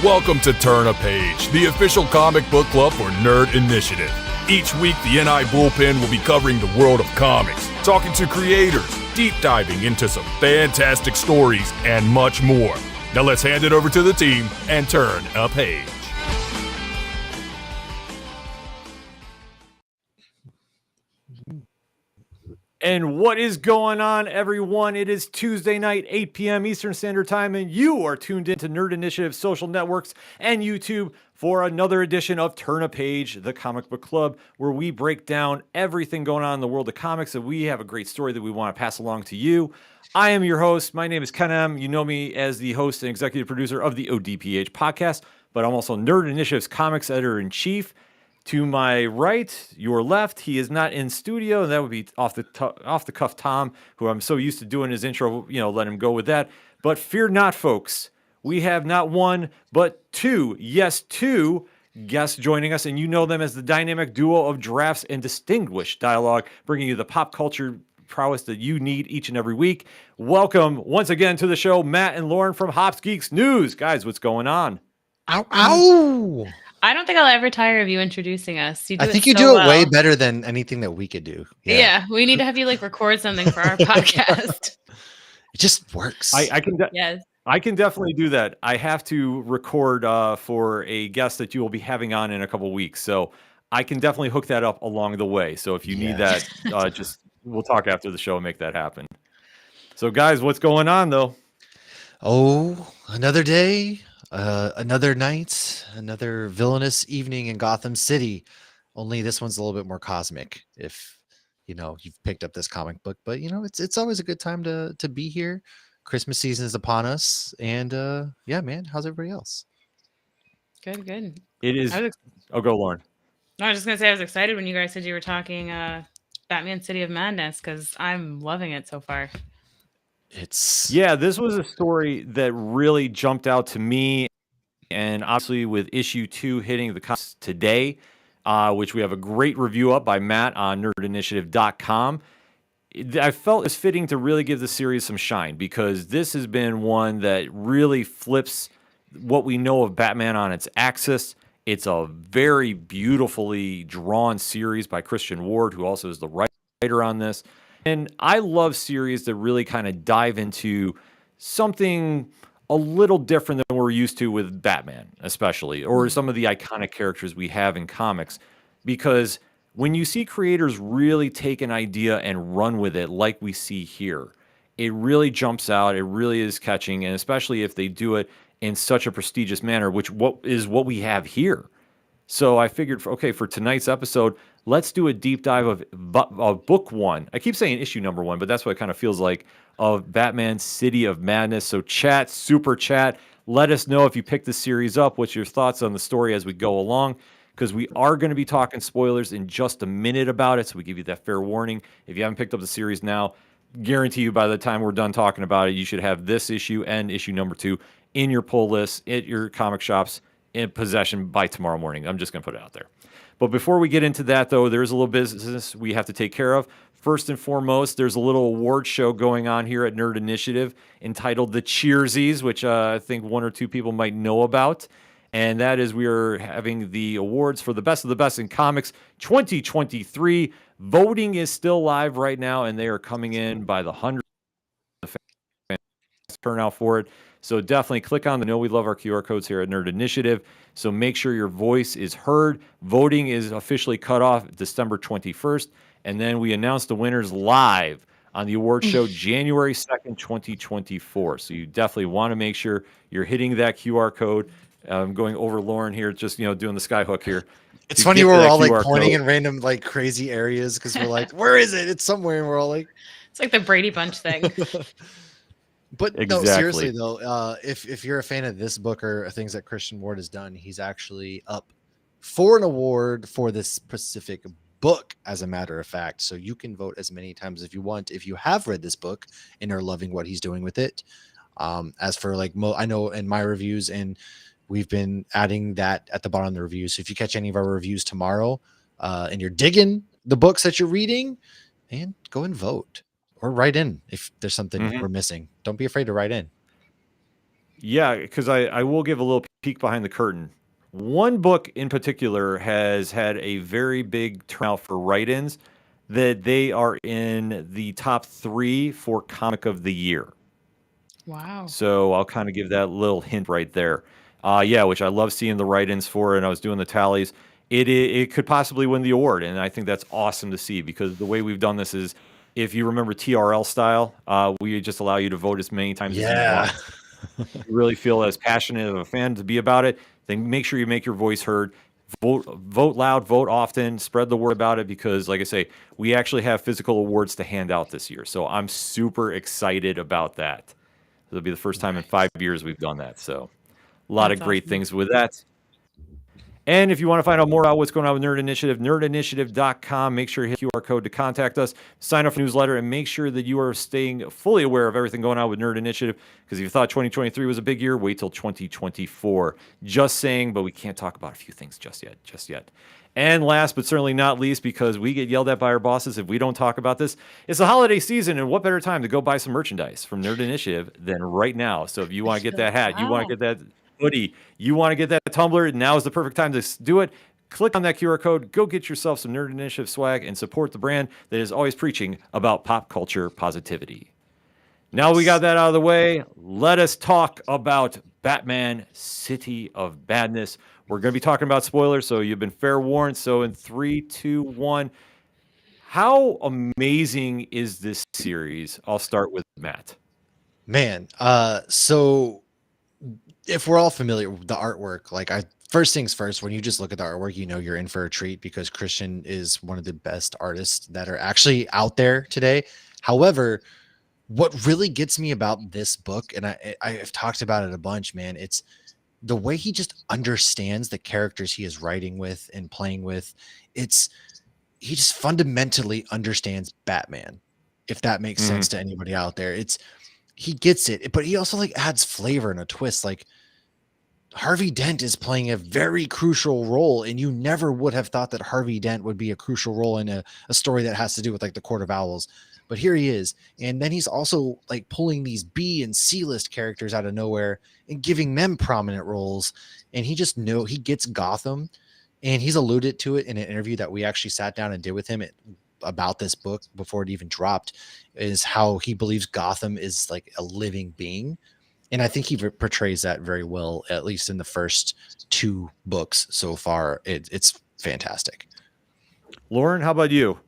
Welcome to Turn a Page, the official comic book club for Nerd Initiative. Each week, the NI Bullpen will be covering the world of comics, talking to creators, deep diving into some fantastic stories, and much more. Now let's hand it over to the team and turn a page. And what is going on, everyone? It is Tuesday night, 8 p.m. Eastern Standard Time, and you are tuned into Nerd Initiative social networks and YouTube for another edition of Turn a Page, the comic book club, where we break down everything going on in the world of comics, and we have a great story that we want to pass along to you. I am your host. My name is Ken M. You know me as the host and executive producer of the ODPH podcast, but I'm also Nerd Initiative's comics editor-in-chief. To my right, your left, he is not in studio, and that would be off the cuff Tom, who I'm so used to doing his intro, let him go with that. But fear not, folks. We have not one, but two guests joining us, and you know them as the dynamic duo of drafts and distinguished dialogue, bringing you the pop culture prowess that you need each and every week. Welcome once again to the show, Matt and Lauren from Hops Geeks News. Guys, what's going on? Ow, ow! I don't think I'll ever tire of you introducing us. I think you do it way better than anything that we could do. Yeah, we need to have you record something for our podcast. It just works. I can Yes. I can definitely do that. I have to record for a guest that you will be having on in a couple weeks, so I can definitely hook that up along the way. So if you need that, just we'll talk after the show and make that happen. So guys, what's going on though? Oh, another day. Another night, another villainous evening in Gotham City. Only this one's a little bit more cosmic. If you've picked up this comic book, but it's always a good time to be here. Christmas season is upon us, and yeah, man, how's everybody else? Good. It is. Go, Lauren. No, I was just gonna say I was excited when you guys said you were talking Batman City of Madness because I'm loving it so far. This was a story that really jumped out to me, and obviously with issue 2 hitting the comics today, which we have a great review up by Matt on nerdinitiative.com. I felt it was fitting to really give the series some shine because this has been one that really flips what we know of Batman on its axis. It's a very beautifully drawn series by Christian Ward, who also is the writer on this. And I love series that really kind of dive into something a little different than we're used to with Batman, especially, or some of the iconic characters we have in comics. Because when you see creators really take an idea and run with it like we see here, it really jumps out. It really is catching, and especially if they do it in such a prestigious manner, which is what we have here. So I figured, for tonight's episode, let's do a deep dive of book 1. I keep saying issue number 1, but that's what it kind of feels like, of Batman City of Madness. So super chat, let us know if you picked this series up. What's your thoughts on the story as we go along? Because we are going to be talking spoilers in just a minute about it, so we give you that fair warning. If you haven't picked up the series now, guarantee you by the time we're done talking about it, you should have this issue and issue number 2 in your pull list, at your comic shops, in possession by tomorrow morning. I'm just going to put it out there. But before we get into that, though, there's a little business we have to take care of. First and foremost, there's a little award show going on here at Nerd Initiative entitled the Cheersies, which I think one or two people might know about. And that is, we are having the awards for the best of the best in comics 2023. Voting is still live right now, and they are coming in by the hundreds. Turnout for it. So definitely click on the Know We Love Our QR codes here at Nerd Initiative. So make sure your voice is heard. Voting is officially cut off December 21st. And then we announce the winners live on the award show January 2nd, 2024. So you definitely want to make sure you're hitting that QR code. I'm going over Lauren here, just doing the skyhook here. It's funny we're all pointing in random crazy areas because we're like, where is it? It's somewhere, and we're all like, it's like the Brady Bunch thing. But no, seriously though, if you're a fan of this book or things that Christian Ward has done, he's actually up for an award for this specific book, as a matter of fact. So you can vote as many times as you want if you have read this book and are loving what he's doing with it. As for I know in my reviews, and we've been adding that at the bottom of the reviews. So if you catch any of our reviews tomorrow and you're digging the books that you're reading, man, go and vote. Or write in if there's something we're missing. Don't be afraid to write in. Yeah, because I will give a little peek behind the curtain. One book in particular has had a very big turnout for write-ins that they are in the top 3 for comic of the year. Wow. So I'll kind of give that little hint right there. Yeah, which I love seeing the write-ins for, and I was doing the tallies. It could possibly win the award, and I think that's awesome to see because the way we've done this is, if you remember TRL style, we just allow you to vote as many times as you want. You really feel as passionate of a fan to be about it, then make sure you make your voice heard. Vote loud, vote often, spread the word about it because, like I say, we actually have physical awards to hand out this year. So I'm super excited about that. It'll be the first time in 5 years we've done that. So a lot That's of great awesome. things with that. And if you want to find out more about what's going on with Nerd Initiative, nerdinitiative.com. Make sure you hit QR code to contact us, sign up for the newsletter, and make sure that you are staying fully aware of everything going on with Nerd Initiative. Because if you thought 2023 was a big year, wait till 2024. Just saying, but we can't talk about a few things just yet. And last but certainly not least, because we get yelled at by our bosses if we don't talk about this, it's the holiday season, and what better time to go buy some merchandise from Nerd Initiative than right now? So if you want to get that hat, you want to get that hoodie, you want to get that tumbler, now is the perfect time to do it. Click on that QR code, go get yourself some Nerd Initiative swag, and support the brand that is always preaching about pop culture positivity. Now we got that out of the way, let us talk about Batman City of Badness. We're going to be talking about spoilers, so you've been fair warned. So in 3, 2, 1, how amazing is this series? I'll start with Matt. Man, so if we're all familiar with the artwork, first things first, when you just look at the artwork, you know you're in for a treat because Christian is one of the best artists that are actually out there today. However, what really gets me about this book, and I've talked about it a bunch, man, it's the way he just understands the characters he is writing with and playing with. He just fundamentally understands Batman, if that makes sense to anybody out there. He gets it, but he also adds flavor and a twist. Like, Harvey Dent is playing a very crucial role, and you never would have thought that Harvey Dent would be a crucial role in a story that has to do with the Court of Owls. But here he is. And then he's also pulling these B and C list characters out of nowhere and giving them prominent roles. And he gets Gotham, and he's alluded to it in an interview that we actually sat down and did with him about this book before it even dropped, is how he believes Gotham is a living being. And I think he portrays that very well, at least in the first 2 books so far. It's fantastic. Lauren, how about you?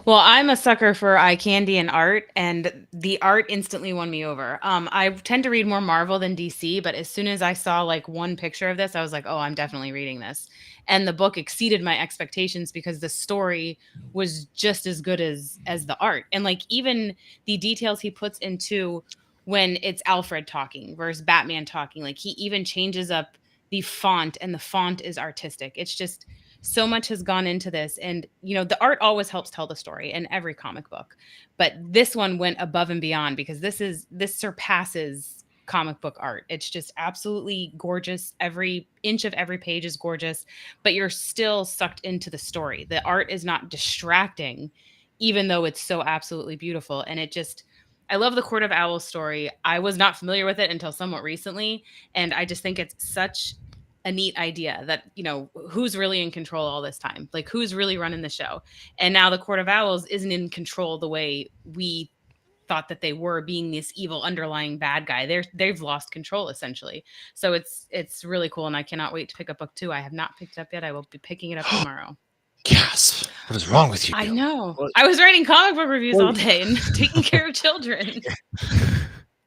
Well, I'm a sucker for eye candy and art, and the art instantly won me over. I tend to read more Marvel than DC, but as soon as I saw one picture of this, I was like, oh, I'm definitely reading this. And the book exceeded my expectations because the story was just as good as the art. And even the details he puts into when it's Alfred talking versus Batman talking, he even changes up the font, and the font is artistic. It's just so much has gone into this. And, the art always helps tell the story in every comic book. But this one went above and beyond because this surpasses comic book art. It's just absolutely gorgeous. Every inch of every page is gorgeous, but you're still sucked into the story. The art is not distracting, even though it's so absolutely beautiful. And I love the Court of Owls story. I was not familiar with it until somewhat recently. And I just think it's such a neat idea that, who's really in control all this time? Who's really running the show? And now the Court of Owls isn't in control the way we thought that they were, being this evil underlying bad guy. They've lost control essentially. So it's really cool. And I cannot wait to pick up book 2. I have not picked it up yet. I will be picking it up tomorrow. Gasp. What is wrong with you? I know. I was writing comic book reviews all day and taking care of children.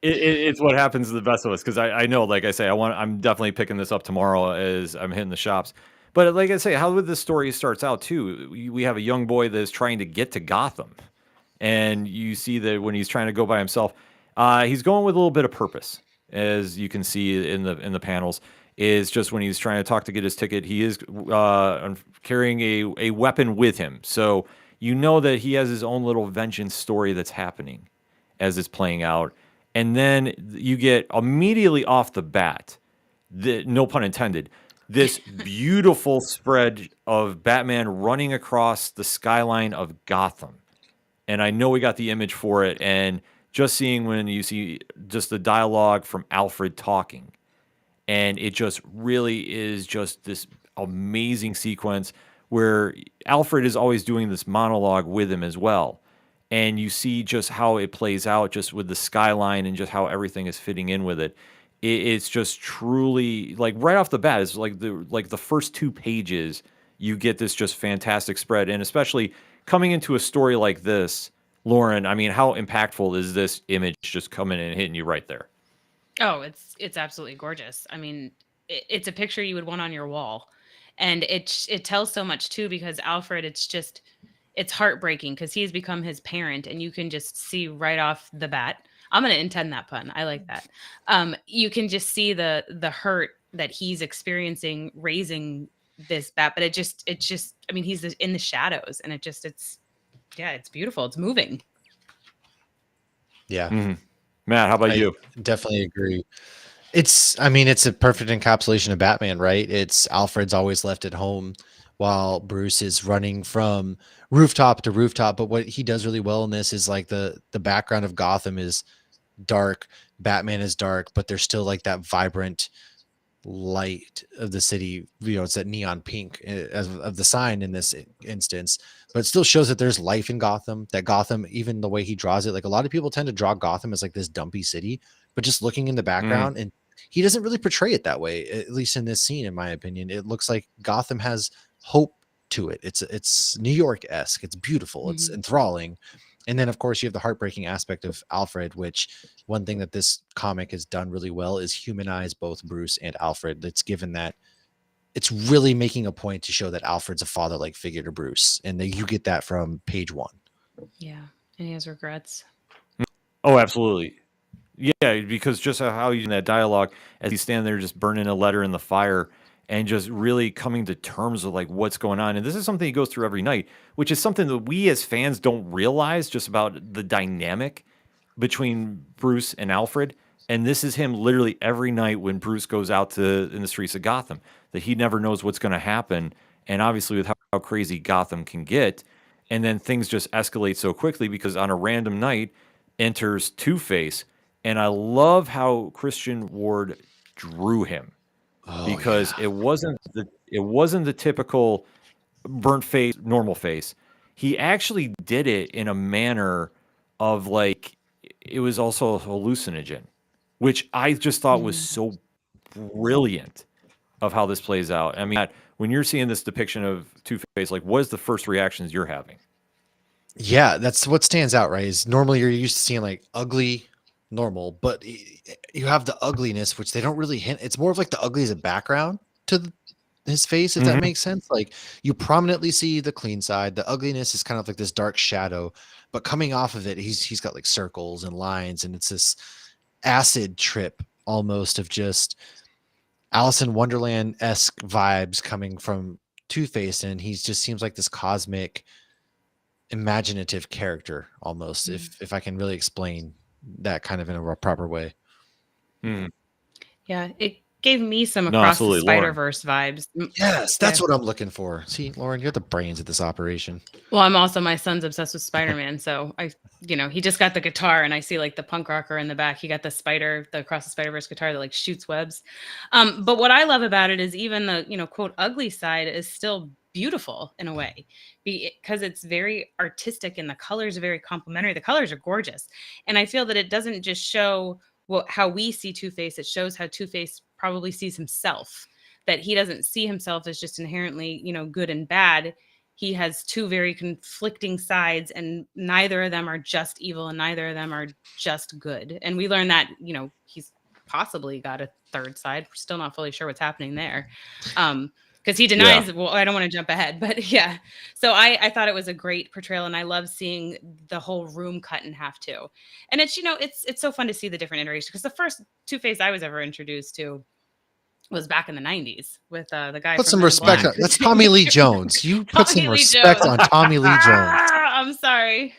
It's what happens to the best of us, because I know, like I say, I'm definitely picking this up tomorrow as I'm hitting the shops. But like I say, how this story starts out too, we have a young boy that is trying to get to Gotham, and you see that when he's trying to go by himself, he's going with a little bit of purpose, as you can see in the panels. Is just when he's trying to get his ticket, he is carrying a weapon with him, so you know that he has his own little vengeance story that's happening as it's playing out. And then you get immediately off the bat, no pun intended, this beautiful spread of Batman running across the skyline of Gotham. And I know we got the image for it, and just seeing when you see just the dialogue from Alfred talking, and it just really is just this amazing sequence where Alfred is always doing this monologue with him as well. And you see just how it plays out just with the skyline and just how everything is fitting in with it. It's just truly like right off the bat, it's like the first 2 pages, you get this just fantastic spread. And especially coming into a story like this, Lauren, I mean, how impactful is this image just coming and hitting you right there? Oh, it's absolutely gorgeous. I mean, it's a picture you would want on your wall, and it tells so much too, because Alfred, it's heartbreaking because he's become his parent, and you can just see right off the bat. I'm gonna intend that pun. I like that. You can just see the hurt that he's experiencing raising this bat, but it just I mean, he's in the shadows, and it's beautiful. It's moving. Yeah. Mm-hmm. Matt, how about you? Definitely agree. It's a perfect encapsulation of Batman, right? It's Alfred's always left at home while Bruce is running from rooftop to rooftop. But what he does really well in this is like the background of Gotham is dark, Batman is dark, but there's still like that vibrant light of the city. It's that neon pink of the sign in this instance, but it still shows that there's life in Gotham. That Gotham, even the way he draws it, like a lot of people tend to draw Gotham as like this dumpy city, but just looking in the background, and he doesn't really portray it that way, at least in this scene. In my opinion, it looks like Gotham has hope to it. It's New York-esque. It's beautiful. It's enthralling. And then, of course, you have the heartbreaking aspect of Alfred, which one thing that this comic has done really well is humanize both Bruce and Alfred. That's given that it's really making a point to show that Alfred's a father-like figure to Bruce. And you get that from page 1. Yeah. And he has regrets. Oh, absolutely. Yeah, because just how you in that dialogue as he's standing there just burning a letter in the fire and just really coming to terms with like what's going on. And this is something he goes through every night, which is something that we as fans don't realize just about the dynamic between Bruce and Alfred. And this is him literally every night when Bruce goes out in the streets of Gotham, that he never knows what's going to happen. And obviously with how crazy Gotham can get, and then things just escalate so quickly because on a random night enters Two-Face. And I love how Christian Ward drew him. Because it wasn't the typical burnt face, normal face. He actually did it in a manner of like it was also a hallucinogen, which I just thought was so brilliant of how this plays out. I mean, when you're seeing this depiction of Two-Face, like what is the first reactions you're having? Yeah, that's what stands out, right? Is normally you're used to seeing like ugly normal, but you have the ugliness, which they don't really hint. It's more of like the ugly as a background to his face, if that makes sense. Like you prominently see the clean side. The ugliness is kind of like this dark shadow, but coming off of it, he's got like circles and lines, and it's this acid trip almost of just Alice in Wonderland-esque vibes coming from Two-Face, and he just seems like this cosmic, imaginative character almost, if I can really explain that kind of in a proper way. Yeah, it gave me some Across the Spider-Verse vibes. Yes, that's what I'm looking for. See, Lauren, you're the brains of this operation. Well, I'm also, my son's obsessed with Spider-Man, so he just got the guitar, and I see like the punk rocker in the back. He got the Across the Spider-Verse guitar that like shoots webs. But what I love about it is even the quote ugly side is still beautiful in a way, because it's very artistic and the colors are very complementary. The colors are gorgeous, and I feel that it doesn't just show how we see Two-Face. It shows how Two-Face probably sees himself, that he doesn't see himself as just inherently good and bad. He has two very conflicting sides, and neither of them are just evil and neither of them are just good. And we learn that he's possibly got a third side. We're still not fully sure what's happening there. Because he denies, well, I don't want to jump ahead, but yeah. So I thought it was a great portrayal, and I love seeing the whole room cut in half too. And it's, it's so fun to see the different iterations, because the first Two-Face I was ever introduced to was back in the 90s with the guy. Put some respect on that's Tommy Lee Jones. You put some respect on Tommy Lee Jones. I'm sorry.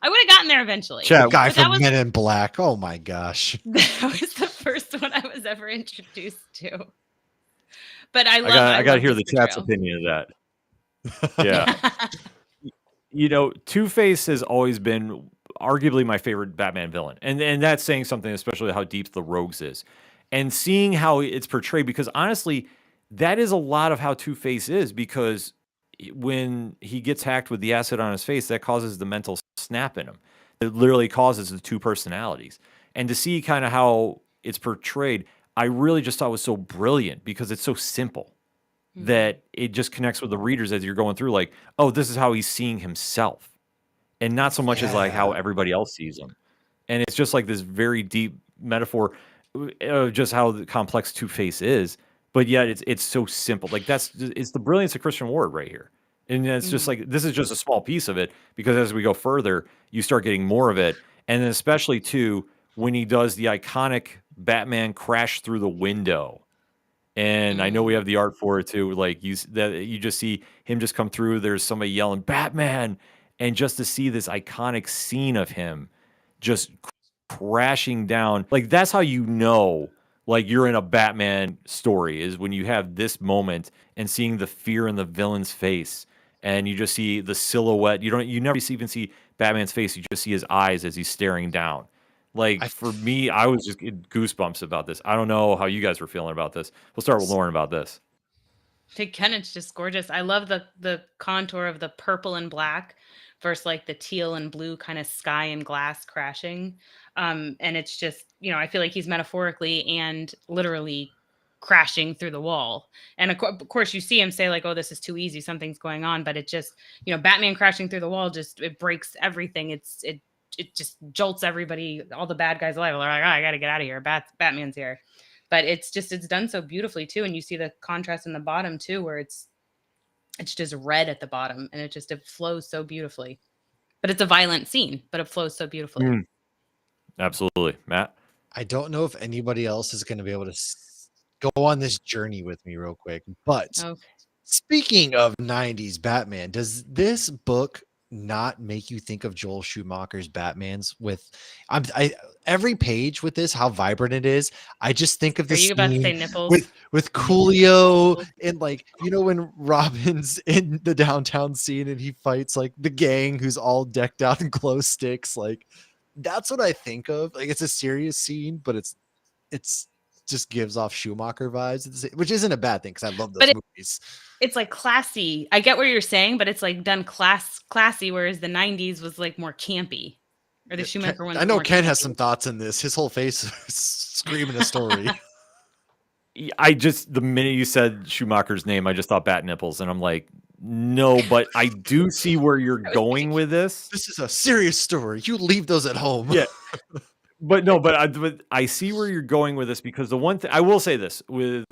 I would have gotten there eventually. The guy from Men in Black. Oh my gosh. That was the first one I was ever introduced to. But I got to hear the chat's opinion of that. Yeah. Two-Face has always been arguably my favorite Batman villain. And that's saying something, especially how deep the Rogues is. And seeing how it's portrayed, because honestly, that is a lot of how Two-Face is, because when he gets hacked with the acid on his face, that causes the mental snap in him. It literally causes the two personalities. And to see kind of how it's portrayed, I really just thought was so brilliant, because it's so simple that it just connects with the readers as you're going through, like, oh, this is how he's seeing himself, and not so much as like how everybody else sees him. And it's just like this very deep metaphor of just how complex Two-Face is, but yet it's so simple. Like it's the brilliance of Christian Ward right here. And it's just like, this is just a small piece of it, because as we go further, you start getting more of it. And then especially too, when he does the iconic Batman crash through the window. And I know we have the art for it too. Like you just see him just come through. There's somebody yelling Batman, and just to see this iconic scene of him just crashing down, like that's how you know, like you're in a Batman story, is when you have this moment and seeing the fear in the villain's face, and you just see the silhouette. You never even see Batman's face. You just see his eyes as he's staring down. Like for me, I was just getting goosebumps about this. I don't know how you guys were feeling about this. We'll start with Lauren about this. I think Kenneth's just gorgeous. I love the contour of the purple and black versus like the teal and blue kind of sky and glass crashing. And it's just, I feel like he's metaphorically and literally crashing through the wall. And of course you see him say like, oh, this is too easy, something's going on, but it just, Batman crashing through the wall, just it breaks everything. It just jolts everybody, all the bad guys alive. They're like, oh, I got to get out of here. Batman's here. But it's done so beautifully too. And you see the contrast in the bottom too, where it's just red at the bottom, and it flows so beautifully. But it's a violent scene, but it flows so beautifully. Absolutely. Matt? I don't know if anybody else is going to be able to go on this journey with me real quick, but speaking of 90s Batman, does this book not make you think of Joel Schumacher's Batmans? With every page with this, how vibrant it is, I just think of this. Are you about to say nipples? With Coolio, and like, when Robin's in the downtown scene and he fights like the gang who's all decked out in glow sticks, like that's what I think of. Like, it's a serious scene, but it's just gives off Schumacher vibes, which isn't a bad thing, because I love those movies. It's like classy. I get what you're saying, but it's like done classy, whereas the 90s was like more campy. Or the Schumacher one. I know Ken has some thoughts in this. His whole face is screaming a story. The minute you said Schumacher's name, I just thought bat nipples, and I'm like, no, but I do see where you're going with this. This is a serious story. You leave those at home. Yeah. But I see where you're going with this, because the one thing I will say this with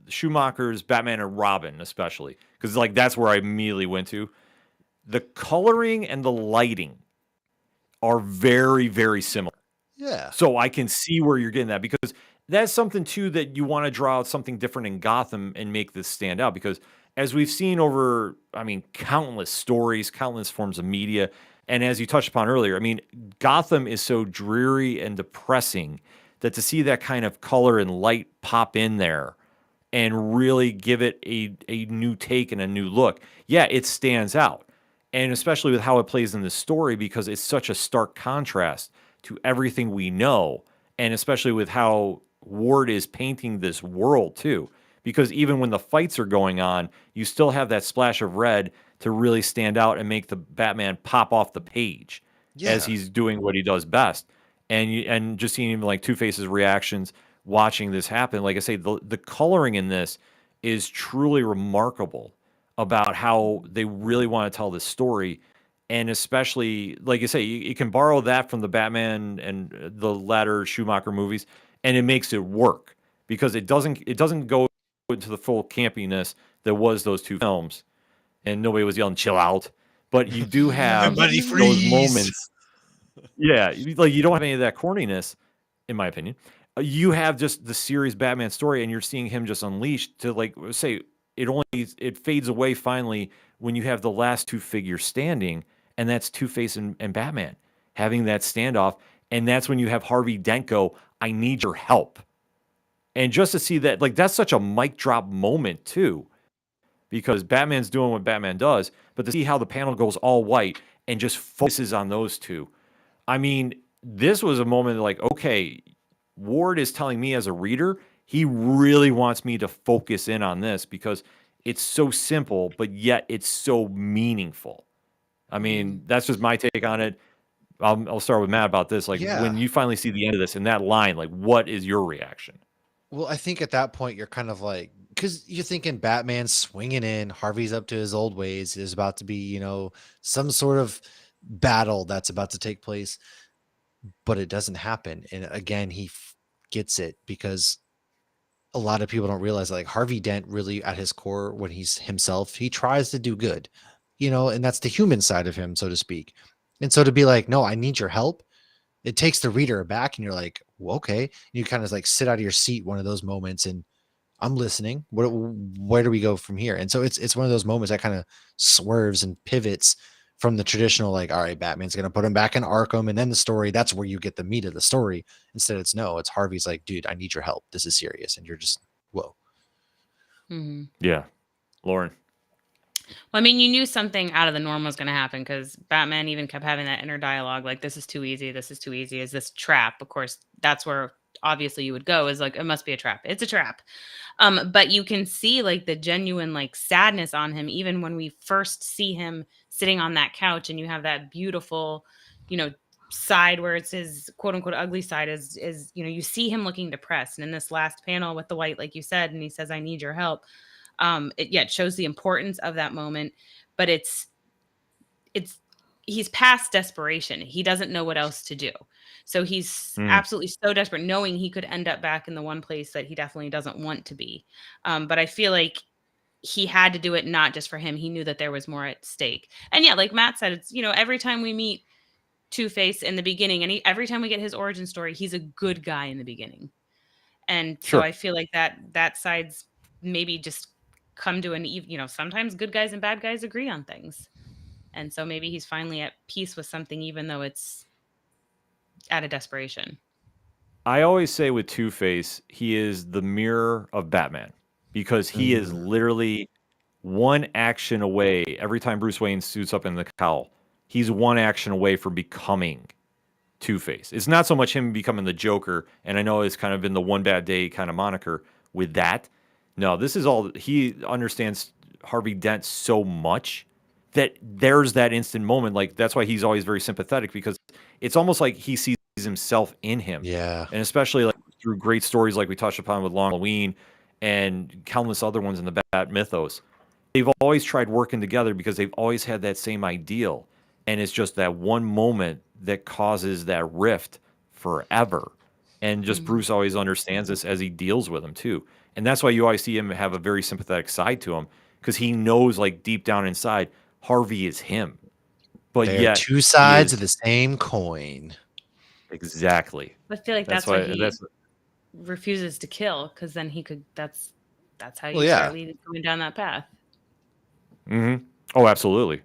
Schumacher's Batman and Robin, especially, because like that's where I immediately went to. The coloring and the lighting are very, very similar. Yeah. So I can see where you're getting that, because that's something too that you want to draw out something different in Gotham and make this stand out, because as we've seen over, countless stories, countless forms of media, and as you touched upon earlier, Gotham is so dreary and depressing that to see that kind of color and light pop in there and really give it a new take and a new look, yeah, it stands out. And especially with how it plays in the story, because it's such a stark contrast to everything we know, and especially with how Ward is painting this world too. Because even when the fights are going on, you still have that splash of red to really stand out and make the Batman pop off the page as he's doing what he does best. And just seeing even like Two-Face's reactions, watching this happen, like I say, the coloring in this is truly remarkable about how they really want to tell this story. And especially, like you say, you can borrow that from the Batman and the latter Schumacher movies, and it makes it work, because it doesn't go into the full campiness that was those two films, and nobody was yelling "chill out," but you do have those moments. Yeah, like you don't have any of that corniness, in my opinion. You have just the serious Batman story, and you're seeing him just unleashed to, like, say, it fades away finally when you have the last two figures standing, and that's Two-Face and Batman having that standoff, and that's when you have Harvey Dent go, "I need your help." And just to see that, like, that's such a mic drop moment too, because Batman's doing what Batman does, but to see how the panel goes all white and just focuses on those two, I mean, this was a moment like, okay, Ward is telling me as a reader, he really wants me to focus in on this because it's so simple, but yet it's so meaningful. I mean, that's just my take on it. I'll start with Matt about this. Like, Yeah. when you finally see the end of this in that line, like, what is your reaction? Well, I think at that point you're kind of like, because you're thinking Batman swinging in, Harvey's up to his old ways, there's about to be, some sort of battle that's about to take place, but it doesn't happen. And again, he gets it because a lot of people don't realize like Harvey Dent really at his core, when he's himself, he tries to do good, and that's the human side of him, so to speak. And so to be like, no, I need your help, it takes the reader aback, and you're like, well, okay. And you kind of like sit out of your seat one of those moments, and I'm listening. Where do we go from here? And so it's one of those moments that kind of swerves and pivots from the traditional, like, all right, Batman's gonna put him back in Arkham, and then the story, that's where you get the meat of the story. Instead, it's Harvey's like, dude, I need your help. This is serious. And you're just, whoa. Mm-hmm. Yeah. Lauren. Well, I mean, you knew something out of the norm was going to happen because Batman even kept having that inner dialogue, like, this is too easy. This is too easy. Is this trap? Of course, that's where obviously you would go, is like, it must be a trap. It's a trap. But you can see like the genuine like sadness on him, even when we first see him sitting on that couch, and you have that beautiful, side where it's his quote unquote ugly side is, you see him looking depressed. And in this last panel with the white, like you said, and he says, I need your help. It shows the importance of that moment, but it's he's past desperation. He doesn't know what else to do. So he's absolutely so desperate, knowing he could end up back in the one place that he definitely doesn't want to be. But I feel like he had to do it, not just for him. He knew that there was more at stake. And yeah, like Matt said, it's, every time we meet Two-Face in the beginning, and every time we get his origin story, he's a good guy in the beginning. And so I feel like that side's maybe just come to sometimes good guys and bad guys agree on things. And so maybe he's finally at peace with something, even though it's out of desperation. I always say with Two-Face, he is the mirror of Batman because he is literally one action away. Every time Bruce Wayne suits up in the cowl, he's one action away from becoming Two-Face. It's not so much him becoming the Joker, and I know it's kind of been the one bad day kind of moniker with that. No, this is all, he understands Harvey Dent so much that there's that instant moment. Like, that's why he's always very sympathetic, because it's almost like he sees himself in him. Yeah. And especially like through great stories like we touched upon with Long Halloween and countless other ones in the Bat mythos. They've always tried working together because they've always had that same ideal. And it's just that one moment that causes that rift forever. And just Bruce always understands this as he deals with him too. And that's why you always see him have a very sympathetic side to him, because he knows, like, deep down inside, Harvey is him. But They're yet two sides of the same coin. Exactly. I feel like that's why he refuses to kill, because then he could. That's how you start going down that path. Oh, absolutely.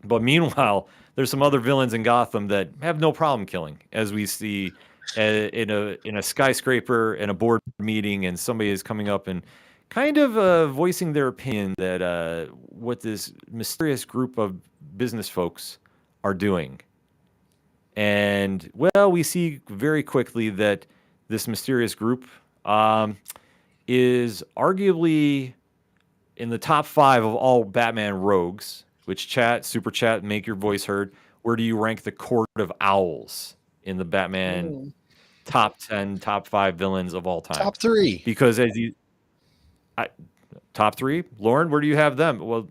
But meanwhile, there's some other villains in Gotham that have no problem killing, as we see in a skyscraper in a board meeting, and somebody is coming up and kind of voicing their opinion that what this mysterious group of business folks are doing. And, well, we see very quickly that this mysterious group is arguably in the top 5 of all Batman rogues, which super chat, make your voice heard. Where do you rank the Court of Owls in the Batman top 10, top 5 villains of all time? Top 3. Because top 3? Lauren, where do you have them? Well,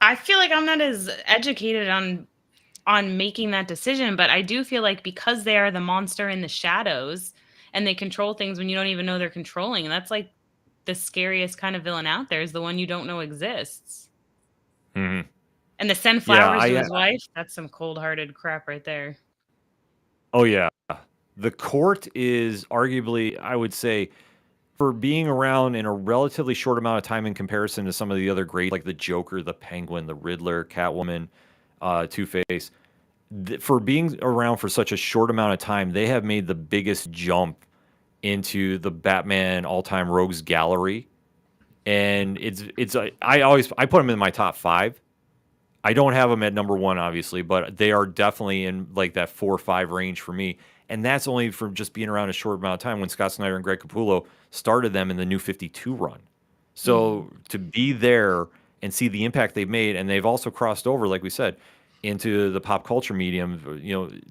I feel like I'm not as educated on making that decision, but I do feel like because they are the monster in the shadows and they control things when you don't even know they're controlling, and that's like the scariest kind of villain out there, is the one you don't know exists. Mm-hmm. And to send flowers to his wife, that's some cold-hearted crap right there. Oh, yeah. The Court is arguably, I would say, for being around in a relatively short amount of time in comparison to some of the other great, like the Joker, the Penguin, the Riddler, Catwoman, Two-Face, for being around for such a short amount of time, they have made the biggest jump into the Batman all-time rogues gallery. And I put them in my top 5. I don't have them at number 1, obviously, but they are definitely in like that 4 or 5 range for me. And that's only from just being around a short amount of time when Scott Snyder and Greg Capullo started them in the New 52 run. So to be there and see the impact they've made, and they've also crossed over, like we said, into the pop culture medium,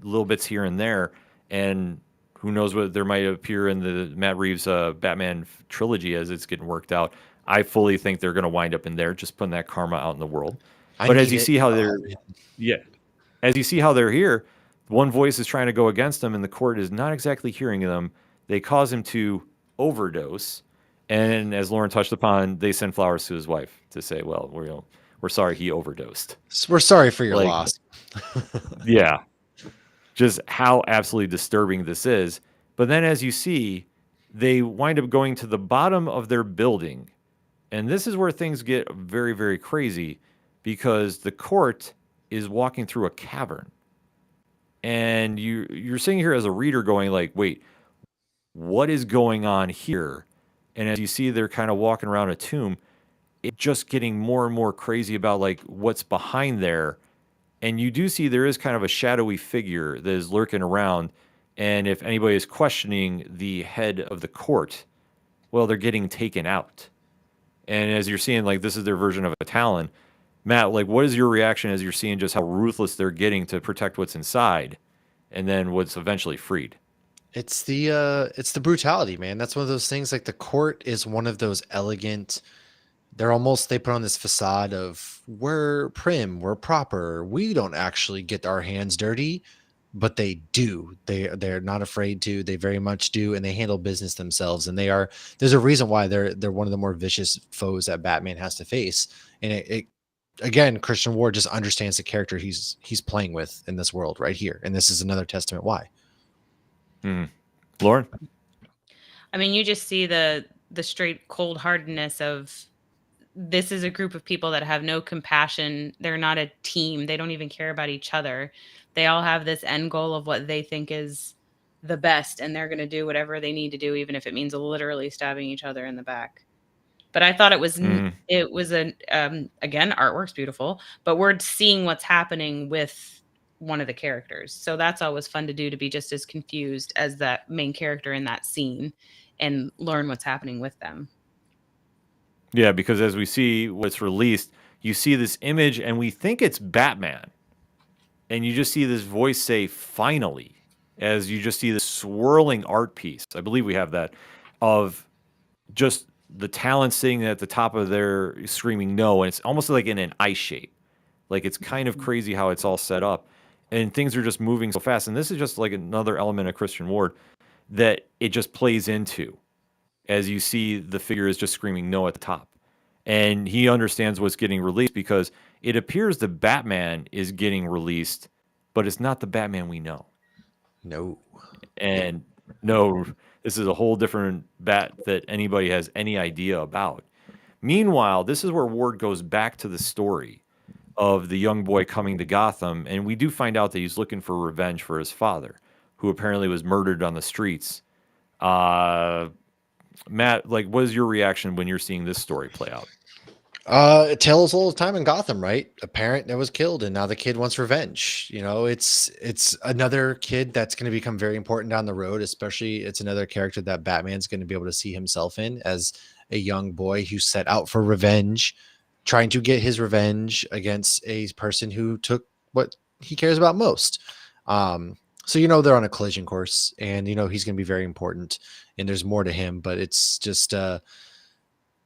little bits here and there. And who knows what there might appear in the Matt Reeves Batman trilogy as it's getting worked out. I fully think they're going to wind up in there, just putting that karma out in the world. But as you see how they're, as you see how they're here, one voice is trying to go against them, and the court is not exactly hearing them. They cause him to overdose, and as Lauren touched upon, they send flowers to his wife to say, "Well, we're sorry he overdosed. We're sorry for your loss." Yeah, just how absolutely disturbing this is. But then, as you see, they wind up going to the bottom of their building, and this is where things get very, very crazy, because the court is walking through a cavern. And you're sitting here as a reader going like, wait, what is going on here? And as you see, they're kind of walking around a tomb. It's just getting more and more crazy about like what's behind there. And you do see there is kind of a shadowy figure that is lurking around. And if anybody is questioning the head of the court, well, they're getting taken out. And as you're seeing, like, this is their version of a Talon. Matt, like, what is your reaction as you're seeing just how ruthless they're getting to protect what's inside and then what's eventually freed? It's the brutality, man. That's one of those things. Like, the court is one of those elegant, they put on this facade of we're prim, we're proper, we don't actually get our hands dirty, but they do. They're not afraid to. They very much do, and they handle business themselves. And there's a reason why they're one of the more vicious foes that Batman has to face. And it again, Christian Ward just understands the character he's playing with in this world right here, and this is another testament why. Lauren? I mean, you just see the straight cold-heartedness of, this is a group of people that have no compassion. They're not a team. They don't even care about each other. They all have this end goal of what they think is the best, and they're going to do whatever they need to do, even if it means literally stabbing each other in the back. But I thought it was again, artwork's beautiful, but we're seeing what's happening with one of the characters. So that's always fun to do, to be just as confused as that main character in that scene and learn what's happening with them. Yeah, because as we see what's released, you see this image and we think it's Batman. And you just see this voice say, "Finally," as you just see this swirling art piece. I believe we have that, of just the talent sitting at the top of their screaming no. And it's almost like in an I shape. Like, it's kind of crazy how it's all set up. And things are just moving so fast. And this is just like another element of Christian Ward that it just plays into, as you see the figure is just screaming no at the top. And he understands what's getting released, because it appears the Batman is getting released, but it's not the Batman we know. No. And no, this is a whole different Bat that anybody has any idea about. Meanwhile, this is where Ward goes back to the story of the young boy coming to Gotham, and we do find out that he's looking for revenge for his father, who apparently was murdered on the streets. Matt, like, what is your reaction when you're seeing this story play out? It tells all the time in Gotham, right? A parent that was killed, and now the kid wants revenge. You know, it's another kid that's going to become very important down the road. Especially, it's another character that Batman's going to be able to see himself in as a young boy who set out for revenge, trying to get his revenge against a person who took what he cares about most. So, you know, they're on a collision course, and, you know, he's going to be very important, and there's more to him, but it's just, it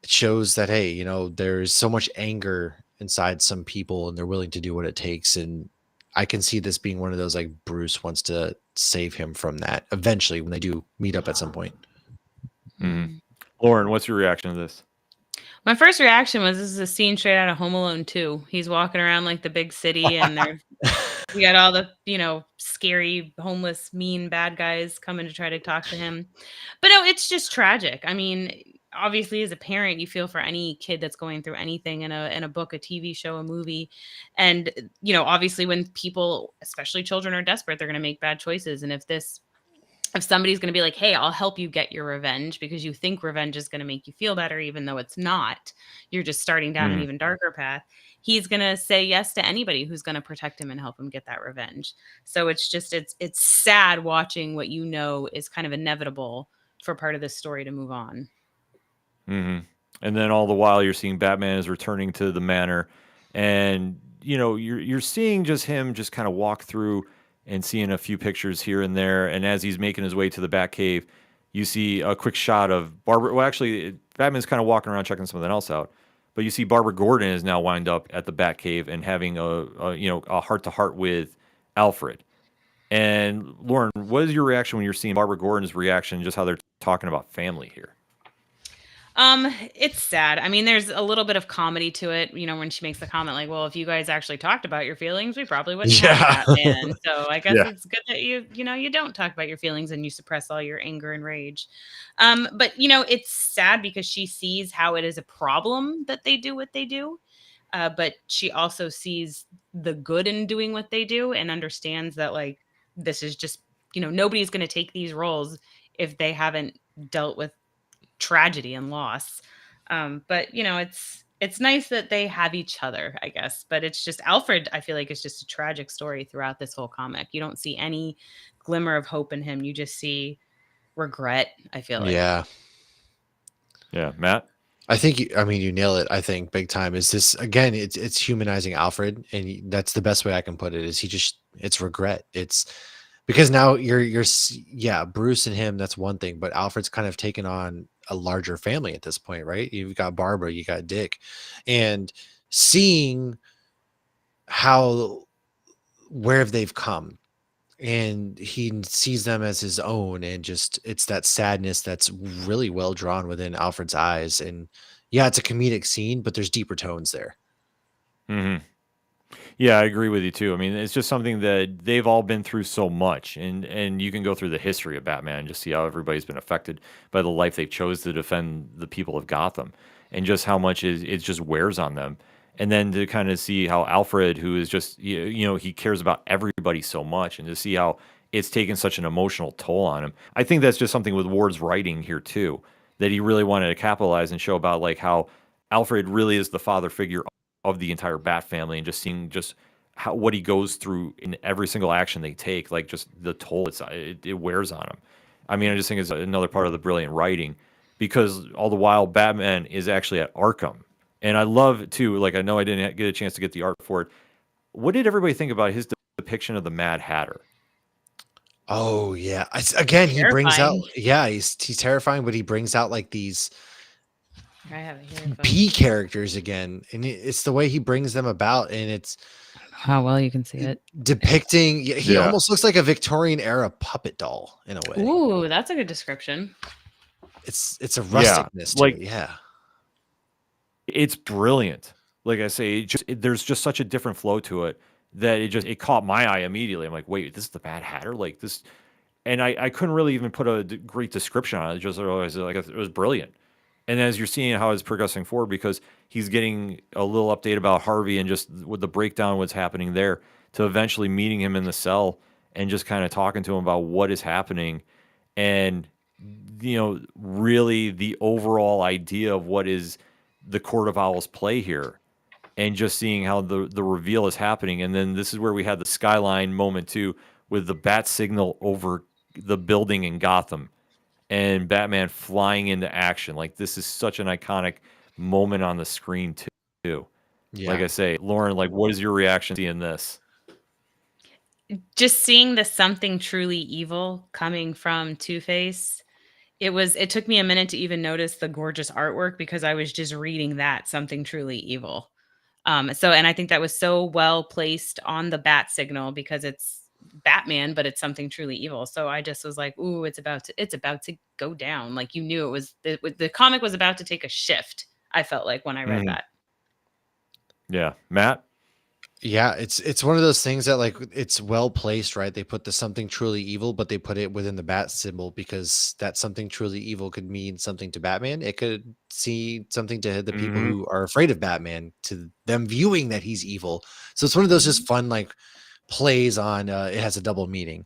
shows that, hey, you know, there's so much anger inside some people, and they're willing to do what it takes. And I can see this being one of those, like, Bruce wants to save him from that eventually when they do meet up at some point. Lauren, what's your reaction to this? My first reaction was, this is a scene straight out of Home Alone 2. He's walking around like the big city, and we got all the, you know, scary, homeless, mean, bad guys coming to try to talk to him. But no, it's just tragic. I mean, obviously, as a parent, you feel for any kid that's going through anything in a book, a TV show, a movie. And, you know, obviously when people, especially children, are desperate, they're going to make bad choices. And if this if somebody's going to be like, hey, I'll help you get your revenge because you think revenge is going to make you feel better, even though it's not, you're just starting down an even darker path. He's going to say yes to anybody who's going to protect him and help him get that revenge. So it's just, it's sad watching what is kind of inevitable for part of this story to move on. And then all the while you're seeing Batman is returning to the manor, and you're seeing just him just kind of walk through and seeing a few pictures here and there. And as he's making his way to the Batcave, you see a quick shot of Barbara. Well, actually, Batman's kind of walking around checking something else out, but you see Barbara Gordon is now wind up at the Batcave and having a heart-to-heart with Alfred. And Lauren, what is your reaction when you're seeing Barbara Gordon's reaction, just how they're talking about family here? It's sad. I mean, there's a little bit of comedy to it, when she makes the comment like, well, if you guys actually talked about your feelings, we probably wouldn't have Batman. So I guess it's good that you don't talk about your feelings and you suppress all your anger and rage. But it's sad because she sees how it is a problem that they do what they do. But she also sees the good in doing what they do and understands that like, this is just, nobody's going to take these roles if they haven't dealt with tragedy and loss. But it's nice that they have each other, I guess. But it's just Alfred, I feel like it's just a tragic story throughout this whole comic. You don't see any glimmer of hope in him. You just see regret, I feel like. Yeah, Matt? I think you nail it. I think big time. Is this again? It's humanizing Alfred, and that's the best way I can put it. Is it's regret. It's because now you're Bruce and him. That's one thing, but Alfred's kind of taken on a larger family at this point, right? You've got Barbara, you got Dick, and seeing where they've come, and he sees them as his own, and just it's that sadness that's really well drawn within Alfred's eyes. And it's a comedic scene, but there's deeper tones there. Yeah, I agree with you too. I mean, it's just something that they've all been through so much, and you can go through the history of Batman and just see how everybody's been affected by the life they've chose to defend the people of Gotham, and just how much it just wears on them. And then to kind of see how Alfred, who is just he cares about everybody so much, and to see how it's taken such an emotional toll on him. I think that's just something with Ward's writing here too, that he really wanted to capitalize and show about like how Alfred really is the father figure of the entire Bat family, and just seeing just what he goes through in every single action they take, like just the toll it wears on him. I mean, I just think it's another part of the brilliant writing, because all the while Batman is actually at Arkham. And I love too, like I know I didn't get a chance to get the art for it. What did everybody think about his depiction of the Mad Hatter? Oh yeah, again he brings out he's terrifying, but he brings out like these P characters again, and it's the way he brings them about, and it's how well you can see it depicting. He almost looks like a Victorian era puppet doll in a way. Ooh, that's a good description. It's a rusticness to it. It's brilliant. Like I say, there's just such a different flow to it that it caught my eye immediately. I'm like, wait, this is the Mad Hatter, like this, and I couldn't really even put a great description on it. Just like it was brilliant. And as you're seeing how it's progressing forward, because he's getting a little update about Harvey and just with the breakdown, what's happening there, to eventually meeting him in the cell and just kind of talking to him about what is happening, and really the overall idea of what is the Court of Owls play here, and just seeing how the reveal is happening. And then this is where we had the skyline moment too, with the bat signal over the building in Gotham, and Batman flying into action. Like, this is such an iconic moment on the screen too. Yeah. Like I say, Lauren, like, what is your reaction seeing this? Just seeing the something truly evil coming from Two-Face. It took me a minute to even notice the gorgeous artwork, because I was just reading that something truly evil. And I think that was so well placed on the bat signal, because it's Batman, but it's something truly evil. So I just was like, ooh, it's about to go down. Like, you knew the comic was about to take a shift, I felt like, when I read that. Yeah. Matt? Yeah, it's one of those things that, like, it's well placed, right? They put the something truly evil, but they put it within the bat symbol, because that something truly evil could mean something to Batman. It could see something to the people who are afraid of Batman, to them viewing that he's evil. So it's one of those just fun, like, plays on it has a double meaning.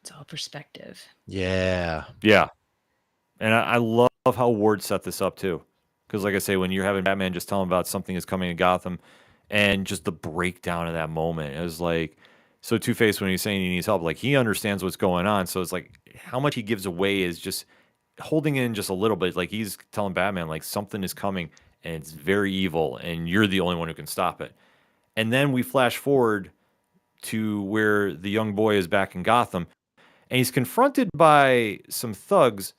It's all perspective. Yeah. Yeah. And I love how Ward set this up too. Because like I say, when you're having Batman just tell him about something is coming to Gotham and just the breakdown of that moment, it was like, so Two-Face, when he's saying he needs help, like he understands what's going on. So it's like how much he gives away is just holding in just a little bit. Like he's telling Batman, like something is coming and it's very evil and you're the only one who can stop it. And then we flash forward to where the young boy is back in Gotham and he's confronted by some thugs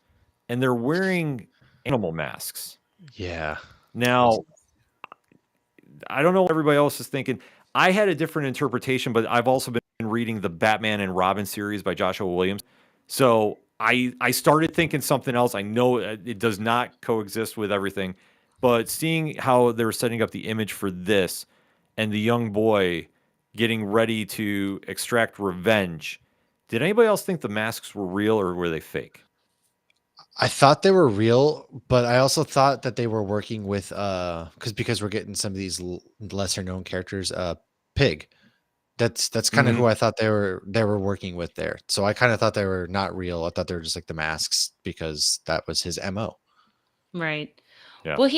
and they're wearing animal masks. Yeah. Now, I don't know what everybody else is thinking. I had a different interpretation, but I've also been reading the Batman and Robin series by Joshua Williams. So I started thinking something else. I know it does not coexist with everything, but seeing how they were setting up the image for this and the young boy getting ready to extract revenge, did anybody else think the masks were real or were they fake? I thought they were real, but I also thought that they were working with because we're getting some of these lesser known characters. Pig. That's kind of who I thought they were working with there. So I kind of thought they were not real. I thought they were just like the masks because that was his MO. Right. Yeah. Well,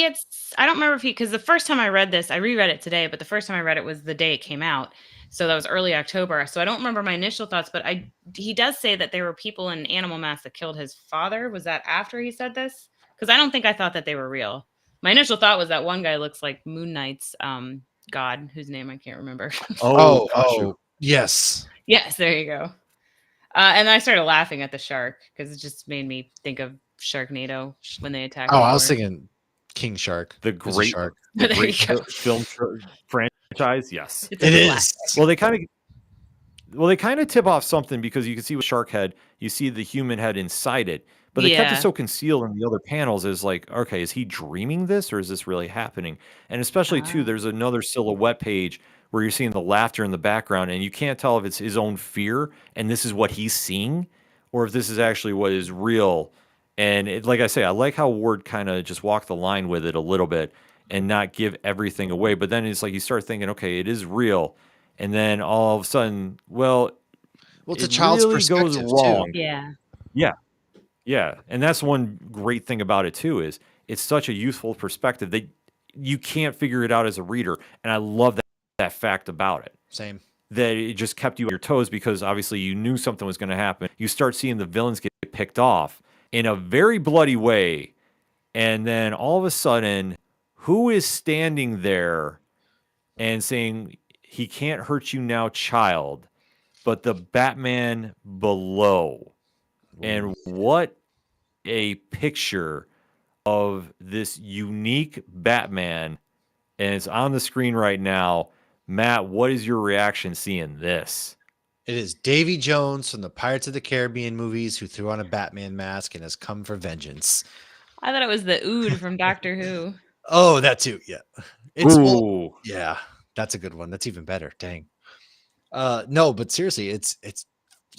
I don't remember because the first time I read this, I reread it today, but the first time I read it was the day it came out. So that was early October. So I don't remember my initial thoughts, but he does say that there were people in animal masks that killed his father. Was that after he said this? Because I don't think I thought that they were real. My initial thought was that one guy looks like Moon Knight's god, whose name I can't remember. Oh, yes. Yes, there you go. And I started laughing at the shark because it just made me think of Sharknado when they attack. Oh, I was thinking King Shark. The great, shark. the great film franchise. Yes, it is. Well, they kind of tip off something because you can see with Shark Head, you see the human head inside it, but they kept it so concealed in the other panels. Is like, okay, is he dreaming this or is this really happening? And especially too, there's another silhouette page where you're seeing the laughter in the background, and you can't tell if it's his own fear and this is what he's seeing, or if this is actually what is real. And like I say, I like how Ward kind of just walked the line with it a little bit and not give everything away. But then it's like you start thinking, okay, it is real. And then all of a sudden, it's a child's really perspective goes wrong. Too. Yeah. Yeah. Yeah. And that's one great thing about it too, is it's such a youthful perspective that you can't figure it out as a reader. And I love that fact about it. Same. That it just kept you on your toes because obviously you knew something was going to happen. You start seeing the villains get picked off in a very bloody way. And then all of a sudden, who is standing there and saying, he can't hurt you now, child, but the Batman below. And what a picture of this unique Batman. And it's on the screen right now. Matt, what is your reaction seeing this? It is Davy Jones from the Pirates of the Caribbean movies who threw on a Batman mask and has come for vengeance. I thought it was the Ood from Doctor Who. Oh, that too. Yeah. Yeah, that's a good one. That's even better. Dang. No, but seriously, it's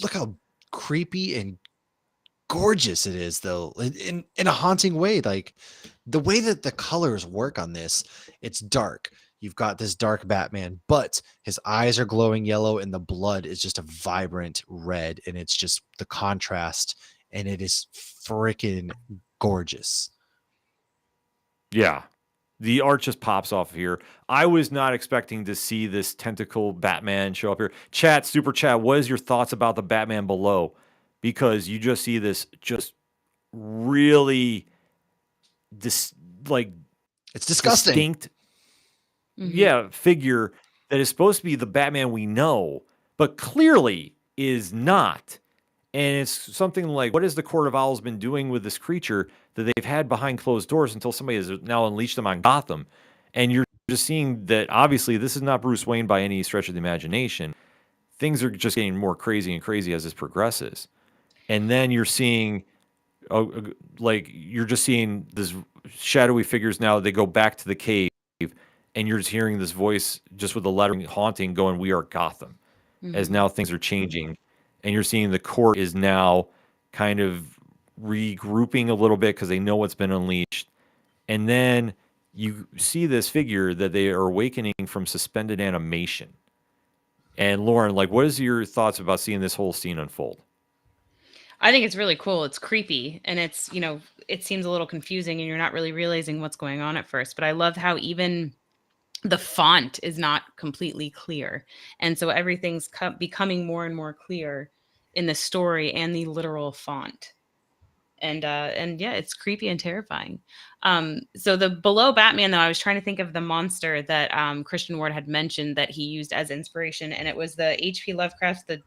look how creepy and gorgeous it is though. In a haunting way. Like the way that the colors work on this, it's dark. You've got this dark Batman, but his eyes are glowing yellow and the blood is just a vibrant red. And it's just the contrast and it is freaking gorgeous. Yeah. The art just pops off here. I was not expecting to see this tentacle Batman show up here. Chat, super chat, what is your thoughts about the Batman below? Because you just see this just really it's disgusting. Distinct figure that is supposed to be the Batman we know, but clearly is not. And it's something like, what has the Court of Owls been doing with this creature that they've had behind closed doors until somebody has now unleashed them on Gotham? And you're just seeing that obviously this is not Bruce Wayne by any stretch of the imagination. Things are just getting more crazy and crazy as this progresses. And then you're seeing, you're just seeing this shadowy figures now. They go back to the cave, and you're just hearing this voice just with the lettering haunting going, "We are Gotham," as now things are changing. And you're seeing the court is now kind of regrouping a little bit because they know what's been unleashed. And then you see this figure that they are awakening from suspended animation. And Lauren, what is your thoughts about seeing this whole scene unfold? I think it's really cool. It's creepy and it's, it seems a little confusing and you're not really realizing what's going on at first. But I love how even the font is not completely clear. And so everything's becoming more and more clear in the story and the literal font. And yeah, it's creepy and terrifying. So the below Batman, though, I was trying to think of the monster that Christian Ward had mentioned that he used as inspiration, and it was the H.P. Lovecraft's the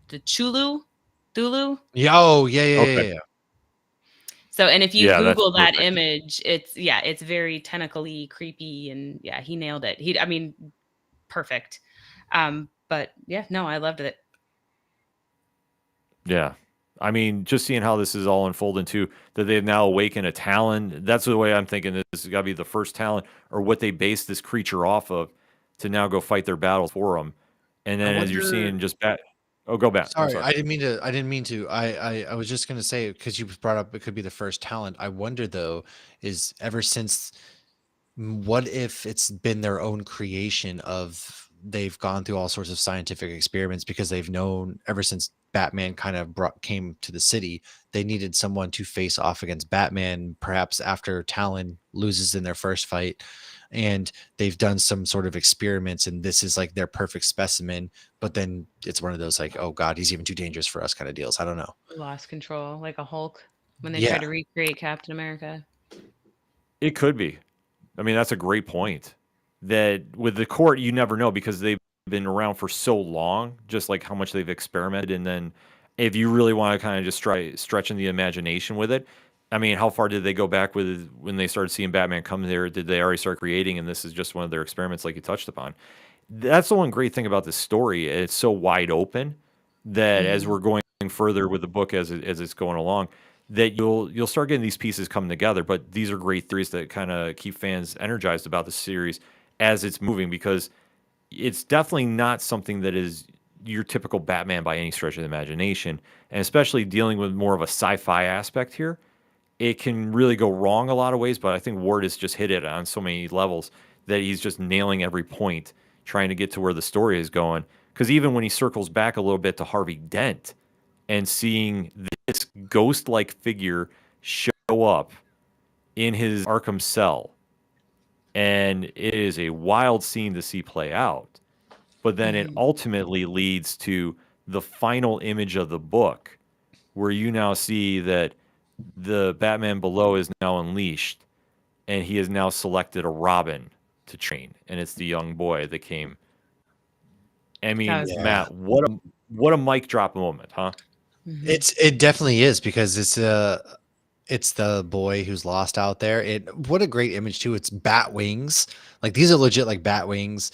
Chulu, Thulu. Oh, yeah, Okay. yeah. So, and if you Yeah, that's Google that perfect. image, it's very tentacly, creepy, and yeah, he nailed it. I mean, perfect. But yeah, no, I loved it. Yeah. I mean, just seeing how this is all unfolding too, that they've now awakened a Talon. That's the way I'm thinking. This has got to be the first Talon, or what they base this creature off of, to now go fight their battles for them. And I then as you're wonder. seeing just bat. Oh, go back. I'm Sorry, sorry. I didn't mean to. I didn't mean to. I was just gonna say, because you brought up it could be the first talent. I wonder though, is ever since, what if it's been their own creation of, they've gone through all sorts of scientific experiments because they've known ever since Batman kind of came to the city, they needed someone to face off against Batman, perhaps after Talon loses in their first fight. And they've done some sort of experiments, and this is like their perfect specimen. But then it's one of those like, oh God, he's even too dangerous for us kind of deals. I don't know. Lost control, like a Hulk when they Yeah. tried to recreate Captain America. It could be. I mean, that's a great point. That with the court, you never know because they've been around for so long, just like how much they've experimented. And then if you really want to kind of just try stretching the imagination with it, I mean, how far did they go back with when they started seeing Batman come there? Did they already start creating? And this is just one of their experiments, like you touched upon. That's the one great thing about this story. It's so wide open that as we're going further with the book, as it's going along, that you'll start getting these pieces come together. But these are great theories that kind of keep fans energized about the series as it's moving, because it's definitely not something that is your typical Batman by any stretch of the imagination, and especially dealing with more of a sci-fi aspect here. It can really go wrong a lot of ways, but I think Ward has just hit it on so many levels that he's just nailing every point, trying to get to where the story is going. Because even when he circles back a little bit to Harvey Dent and seeing this ghost-like figure show up in his Arkham cell, and it is a wild scene to see play out. But then it ultimately leads to the final image of the book, where you now see that the Batman below is now unleashed, and he has now selected a Robin to train, and it's the young boy that came. I mean, was Matt, what a mic drop moment, huh? It definitely is, because it's the boy who's lost out there. What a great image too. It's bat wings. Like these are legit like bat wings.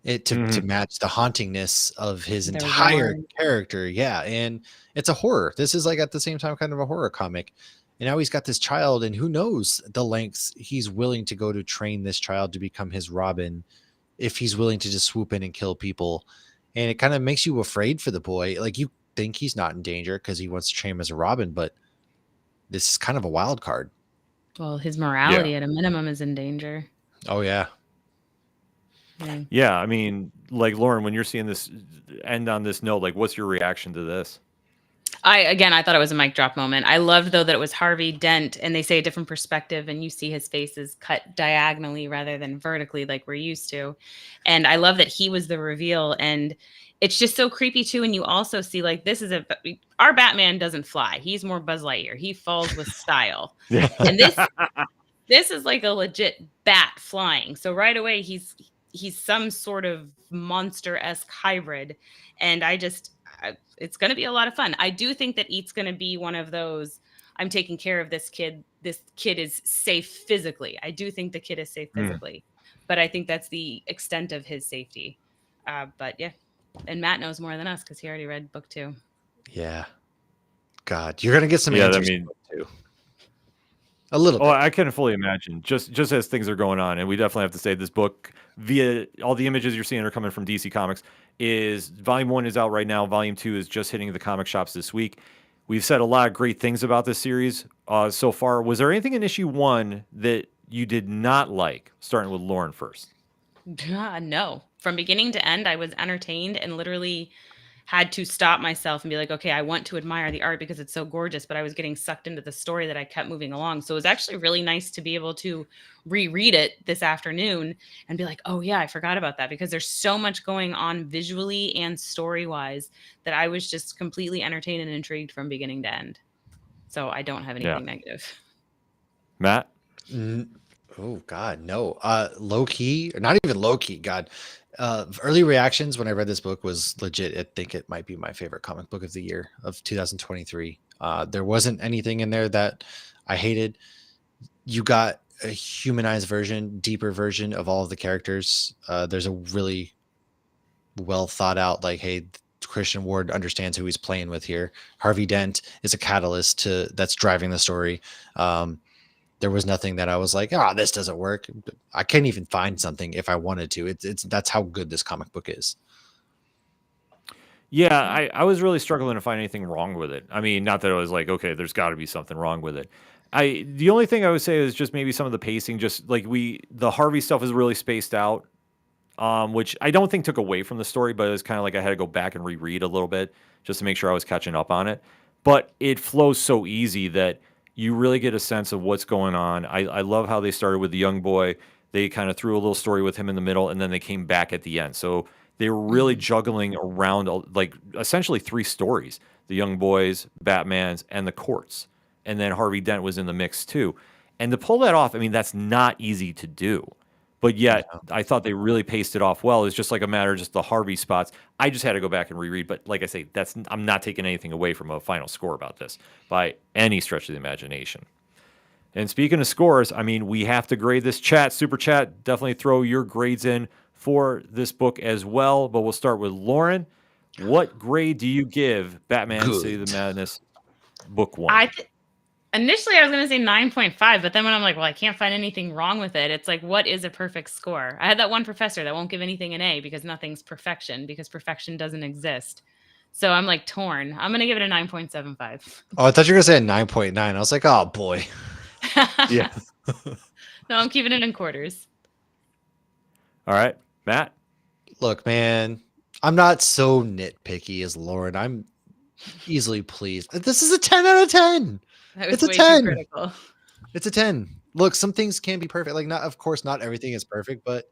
To match the hauntingness of his They're entire worn. character. Yeah. And it's a horror. This is like at the same time kind of a horror comic. And now he's got this child, and who knows the lengths he's willing to go to train this child to become his Robin, if he's willing to just swoop in and kill people. And it kind of makes you afraid for the boy. Like you think he's not in danger because he wants to train him as a Robin, but this is kind of a wild card. Well, his morality at a minimum is in danger. Oh yeah. Yeah, I mean, like Lauren, when you're seeing this end on this note, like what's your reaction to this? I thought it was a mic drop moment. I loved though that it was Harvey Dent, and they say a different perspective, and you see his face is cut diagonally rather than vertically like we're used to. And I love that he was the reveal, and it's just so creepy too. And you also see like our Batman doesn't fly; he's more Buzz Lightyear. He falls with style, and this is like a legit bat flying. So right away he's some sort of monster-esque hybrid, and it's going to be a lot of fun. I do think that Eat's going to be one of those, I'm taking care of this kid. This kid is safe physically. I do think the kid is safe physically, but I think that's the extent of his safety. But yeah, and Matt knows more than us because he already read book 2. Yeah. God, you're going to get some answers in book 2. A little bit. I can fully imagine, just as things are going on. And we definitely have to say this book, via all the images you're seeing are coming from DC Comics, is Volume 1 is out right now. Volume 2 is just hitting the comic shops this week. We've said a lot of great things about this series so far. Was there anything in issue 1 that you did not like, starting with Lauren first? No. From beginning to end, I was entertained and literally had to stop myself and be like, okay, I want to admire the art because it's so gorgeous, but I was getting sucked into the story that I kept moving along. So it was actually really nice to be able to reread it this afternoon and be like, oh yeah, I forgot about that, because there's so much going on visually and story-wise that I was just completely entertained and intrigued from beginning to end. So I don't have anything negative. Matt? Oh God, no. Low key, or not even low key. God, early reactions when I read this book was legit. I think it might be my favorite comic book of the year of 2023. There wasn't anything in there that I hated. You got a humanized version, deeper version of all of the characters. There's a really well thought out, like, hey, Christian Ward understands who he's playing with here. Harvey Dent is a catalyst that's driving the story. There was nothing that I was like, this doesn't work. I can't even find something if I wanted to. That's how good this comic book is. Yeah, I was really struggling to find anything wrong with it. I mean, not that I was like, okay, there's got to be something wrong with it. The only thing I would say is just maybe some of the pacing, just like the Harvey stuff is really spaced out, which I don't think took away from the story, but it was kind of like I had to go back and reread a little bit just to make sure I was catching up on it. But it flows so easy that you really get a sense of what's going on. I love how they started with the young boy. They kind of threw a little story with him in the middle, and then they came back at the end. So they were really juggling around like essentially 3 stories: the young boys, Batman's, and the courts. And then Harvey Dent was in the mix too. And to pull that off, I mean, that's not easy to do. But yet, I thought they really paced it off well. It's just like a matter of just the Harvey spots. I just had to go back and reread. But like I say, I'm not taking anything away from a final score about this by any stretch of the imagination. And speaking of scores, I mean, we have to grade this chat. Super chat, definitely throw your grades in for this book as well. But we'll start with Lauren. What grade do you give Batman City of the Madness book 1? Initially, I was going to say 9.5, but then when I'm like, well, I can't find anything wrong with it, it's like, what is a perfect score? I had that one professor that won't give anything an A because nothing's perfection, because perfection doesn't exist. So I'm like torn. I'm going to give it a 9.75. Oh, I thought you were going to say a 9.9. I was like, oh boy. Yeah. No, I'm keeping it in quarters. All right, Matt? Look, man, I'm not so nitpicky as Lauren. I'm easily pleased. This is a 10 out of 10. It's a 10. It's a 10. Look, some things can be perfect. Like, of course, not everything is perfect, but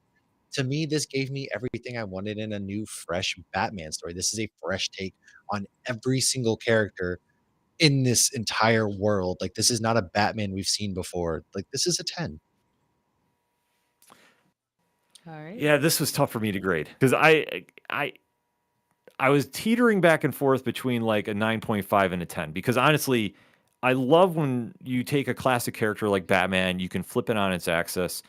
to me, this gave me everything I wanted in a new, fresh Batman story. This is a fresh take on every single character in this entire world. Like, this is not a Batman we've seen before. Like, this is a 10. All right. Yeah, this was tough for me to grade because I was teetering back and forth between like a 9.5 and a 10 because honestly, I love when you take a classic character like Batman, you can flip it on its axis,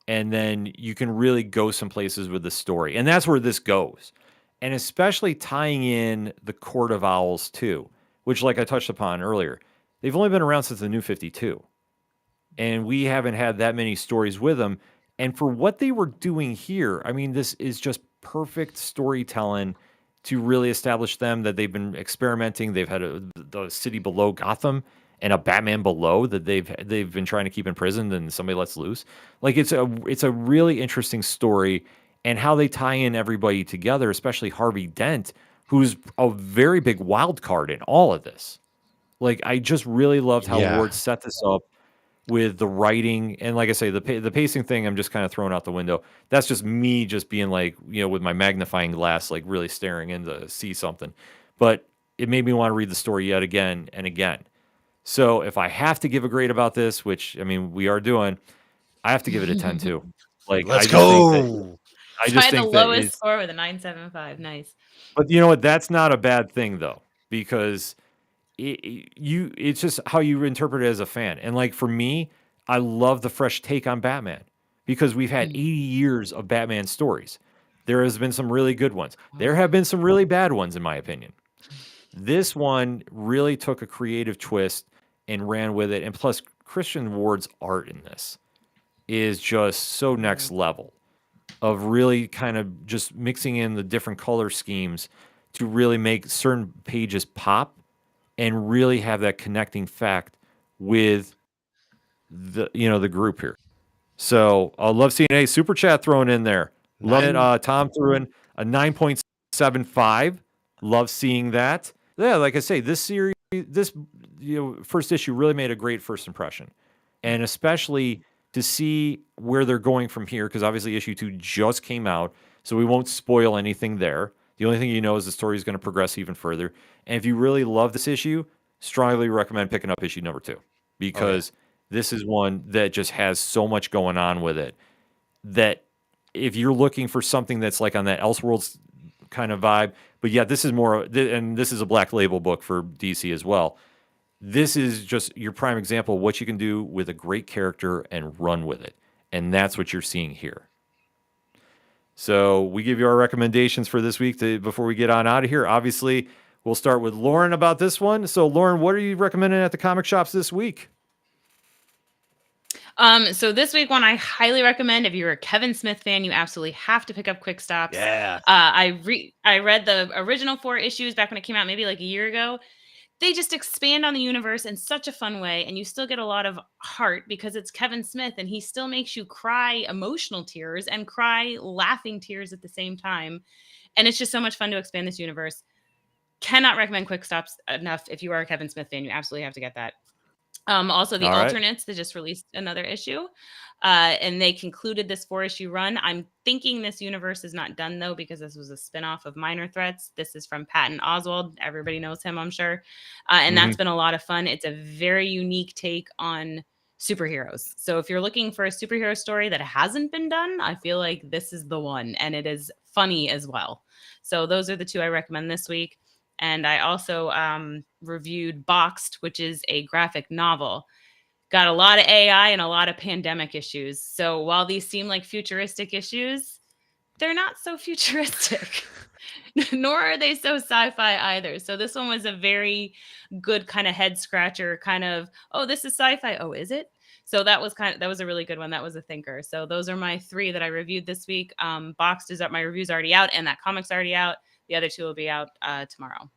and then you can really go some places with the story. And that's where this goes. And especially tying in the Court of Owls too, which like I touched upon earlier, they've only been around since the New 52. And we haven't had that many stories with them. And for what they were doing here, I mean, this is just perfect storytelling to really establish them that they've been experimenting. They've had the city below Gotham and a Batman below that they've been trying to keep in prison, and somebody lets loose. Like it's a really interesting story, and how they tie in everybody together, especially Harvey Dent, who's a very big wild card in all of this. Like I just really loved how Ward set this up with the writing, and like I say, the pacing thing, I'm just kind of throwing out the window. That's just me just being like, with my magnifying glass, like really staring in to see something. But it made me want to read the story yet again and again. So if I have to give a grade about this, which I mean we are doing, I have to give it a 10 too. Like let's go. I just think the lowest score with a 9.75. Nice. But you know what? That's not a bad thing though, because it's just how you interpret it as a fan. And like for me, I love the fresh take on Batman because we've had 80 years of Batman stories. There has been some really good ones. There have been some really bad ones, in my opinion. This one really took a creative twist and ran with it. And plus, Christian Ward's art in this is just so next level of really kind of just mixing in the different color schemes to really make certain pages pop and really have that connecting fact with the group here. So I love seeing a super chat thrown in there. Love it. Tom threw in a 9.75. Love seeing that. Yeah, like I say, this series, this first issue really made a great first impression, and especially to see where they're going from here, because obviously issue 2 just came out, so we won't spoil anything there. The only thing you know is the story is going to progress even further. And if you really love this issue, strongly recommend picking up issue number 2, because this is one that just has so much going on with it that if you're looking for something that's like on that Elseworlds kind of vibe, but yeah, this is more, and this is a black label book for DC as well. This is just your prime example of what you can do with a great character and run with it. And that's what you're seeing here. So we give you our recommendations for this week before we get on out of here. Obviously, we'll start with Lauren about this one. So Lauren, what are you recommending at the comic shops this week? So this week one I highly recommend. If you're a Kevin Smith fan, you absolutely have to pick up Quick Stops. Yeah. I read the original 4 issues back when it came out, maybe like a year ago. They just expand on the universe in such a fun way, and you still get a lot of heart because it's Kevin Smith, and he still makes you cry emotional tears and cry laughing tears at the same time. And it's just so much fun to expand this universe. Cannot recommend Quick Stops enough. If you are a Kevin Smith fan, you absolutely have to get that. Also, the Alternates, they just released another issue, and they concluded this 4-issue run. I'm thinking this universe is not done, though, because this was a spinoff of Minor Threats. This is from Patton Oswalt. Everybody knows him, I'm sure. And that's been a lot of fun. It's a very unique take on superheroes. So if you're looking for a superhero story that hasn't been done, I feel like this is the one, and it is funny as well. So those are the 2 I recommend this week. And I also reviewed Boxed, which is a graphic novel. Got a lot of AI and a lot of pandemic issues. So while these seem like futuristic issues, they're not so futuristic, nor are they so sci-fi either. So this one was a very good kind of head scratcher, kind of, oh, this is sci-fi. Oh, is it? So that was a really good one. That was a thinker. So those are my 3 that I reviewed this week. Boxed is up. My review's already out, and that comic's already out. The other 2 will be out tomorrow.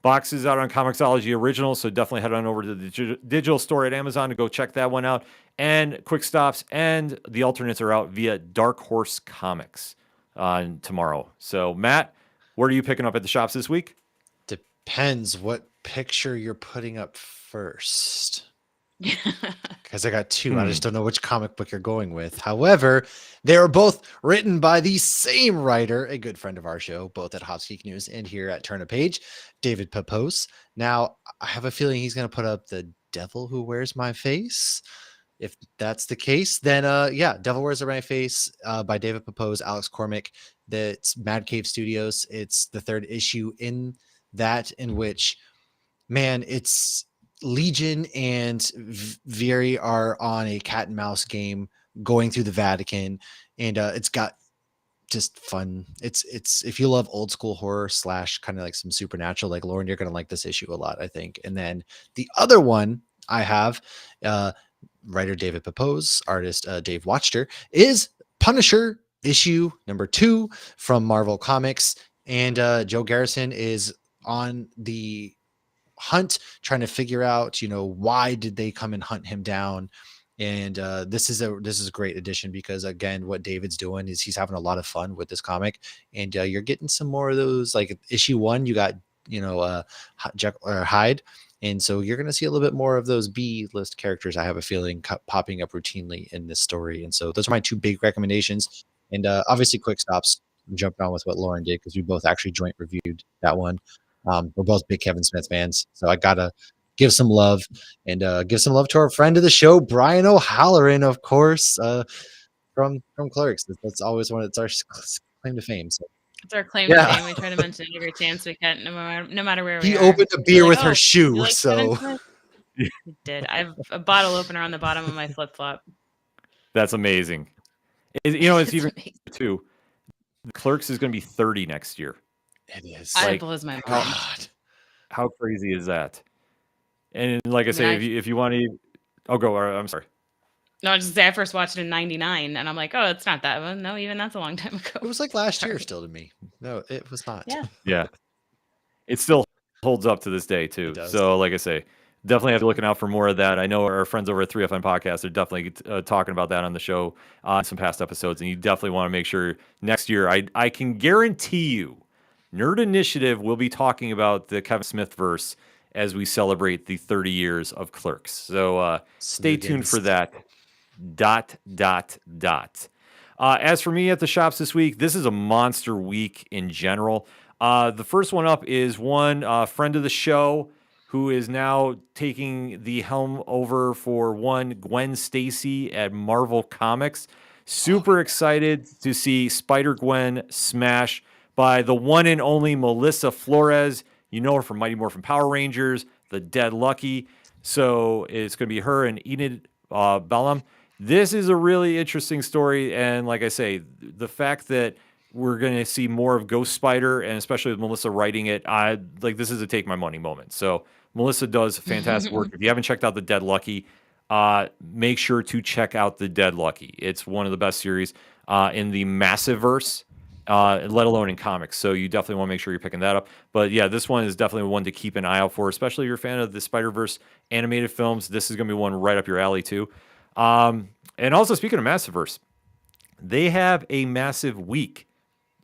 Box is out on Comixology Original, so definitely head on over to the digital store at Amazon to go check that one out. And Quick Stops and the Alternates are out via Dark Horse Comics tomorrow. So, Matt, what are you picking up at the shops this week? Depends what picture you're putting up first. Because I got 2. I just don't know which comic book you're going with. However, they are both written by the same writer, a good friend of our show, both at Hot Geek News and here at Turn a Page, David Pepose. Now, I have a feeling he's going to put up The Devil Who Wears My Face. If that's the case, then Devil Wears My Face by David Pepose, Alex Cormack. That's Mad Cave Studios. It's the 3rd issue in that, in which, man, it's Legion and Viri are on a cat and mouse game going through the Vatican, and it's got just fun. It's if you love old school horror / kind of like some supernatural, like Lauren, you're gonna like this issue a lot, I think. And then the other one I have, writer David Pepose, artist Dave Watchter, is Punisher issue number 2 from Marvel Comics, and Joe Garrison is on the hunt trying to figure out, why did they come and hunt him down. And this is a great addition, because again, what David's doing is he's having a lot of fun with this comic, and you're getting some more of those. Like issue 1, you got Hyde, and so you're going to see a little bit more of those B-list characters, I have a feeling, popping up routinely in this story. And so those are my 2 big recommendations. And obviously Quick Stops, I'm jumping on with what Lauren did, because we both actually joint reviewed that one. We're both big Kevin Smith fans, so I gotta give some love, and give some love to our friend of the show, Brian O'Halloran, of course, from Clerks. That's always it's our claim to fame. So it's our claim to fame. We try to mention it every chance we can, no matter where we are. He opened a beer with her shoe, like so he did. I have a bottle opener on the bottom of my flip flop. That's amazing. It's even amazing. Too. Clerks is going to be 30 next year. It is. It blows my mind. God, how crazy is that? And like I say, if you want to, go. I'm sorry. No, I just say I first watched it in '99, and I'm like, oh, it's not that one. No, even that's a long time ago. It was like last year still to me. No, it was not. Yeah. It still holds up to this day too. So like I say, definitely have to be looking out for more of that. I know our friends over at 3FN Podcast are definitely talking about that on the show on some past episodes, and you definitely want to make sure next year. I can guarantee you Nerd Initiative will be talking about the Kevin Smith verse as we celebrate the 30 years of Clerks. So stay tuned for that. ... As for me at the shops this week, this is a monster week in general. The first one up is one friend of the show who is now taking the helm over for one Gwen Stacy at Marvel Comics. Super excited to see Spider-Gwen smash by the one and only Melissa Flores. You know her from Mighty Morphin Power Rangers, The Dead Lucky. So it's going to be her and Enid Bellum. This is a really interesting story, and like I say, the fact that we're going to see more of Ghost Spider, and especially with Melissa writing it, this is a take my money moment. So Melissa does fantastic work. If you haven't checked out The Dead Lucky, make sure to check out The Dead Lucky. It's one of the best series in the Massiverse, let alone in comics. So you definitely want to make sure you're picking that up. But yeah, this one is definitely one to keep an eye out for, especially if you're a fan of the Spider-Verse animated films. This is going to be one right up your alley too. And also, speaking of Massiverse, they have a massive week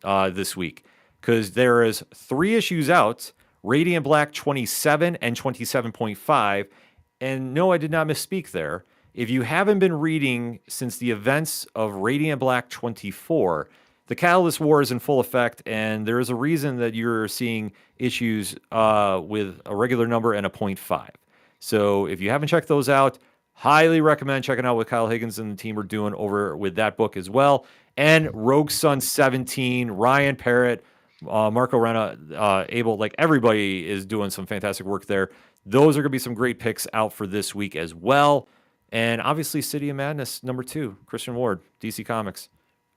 this week because there is 3 issues out, Radiant Black 27 and 27.5. And no, I did not misspeak there. If you haven't been reading since the events of Radiant Black 24, the Catalyst War is in full effect, and there is a reason that you're seeing issues with a regular number and a 0.5. So if you haven't checked those out, highly recommend checking out what Kyle Higgins and the team are doing over with that book as well. And Rogue Sun 17, Ryan Parrott, Marco Renna, Abel, everybody is doing some fantastic work there. Those are going to be some great picks out for this week as well. And obviously City of Madness, number 2, Christian Ward, DC Comics.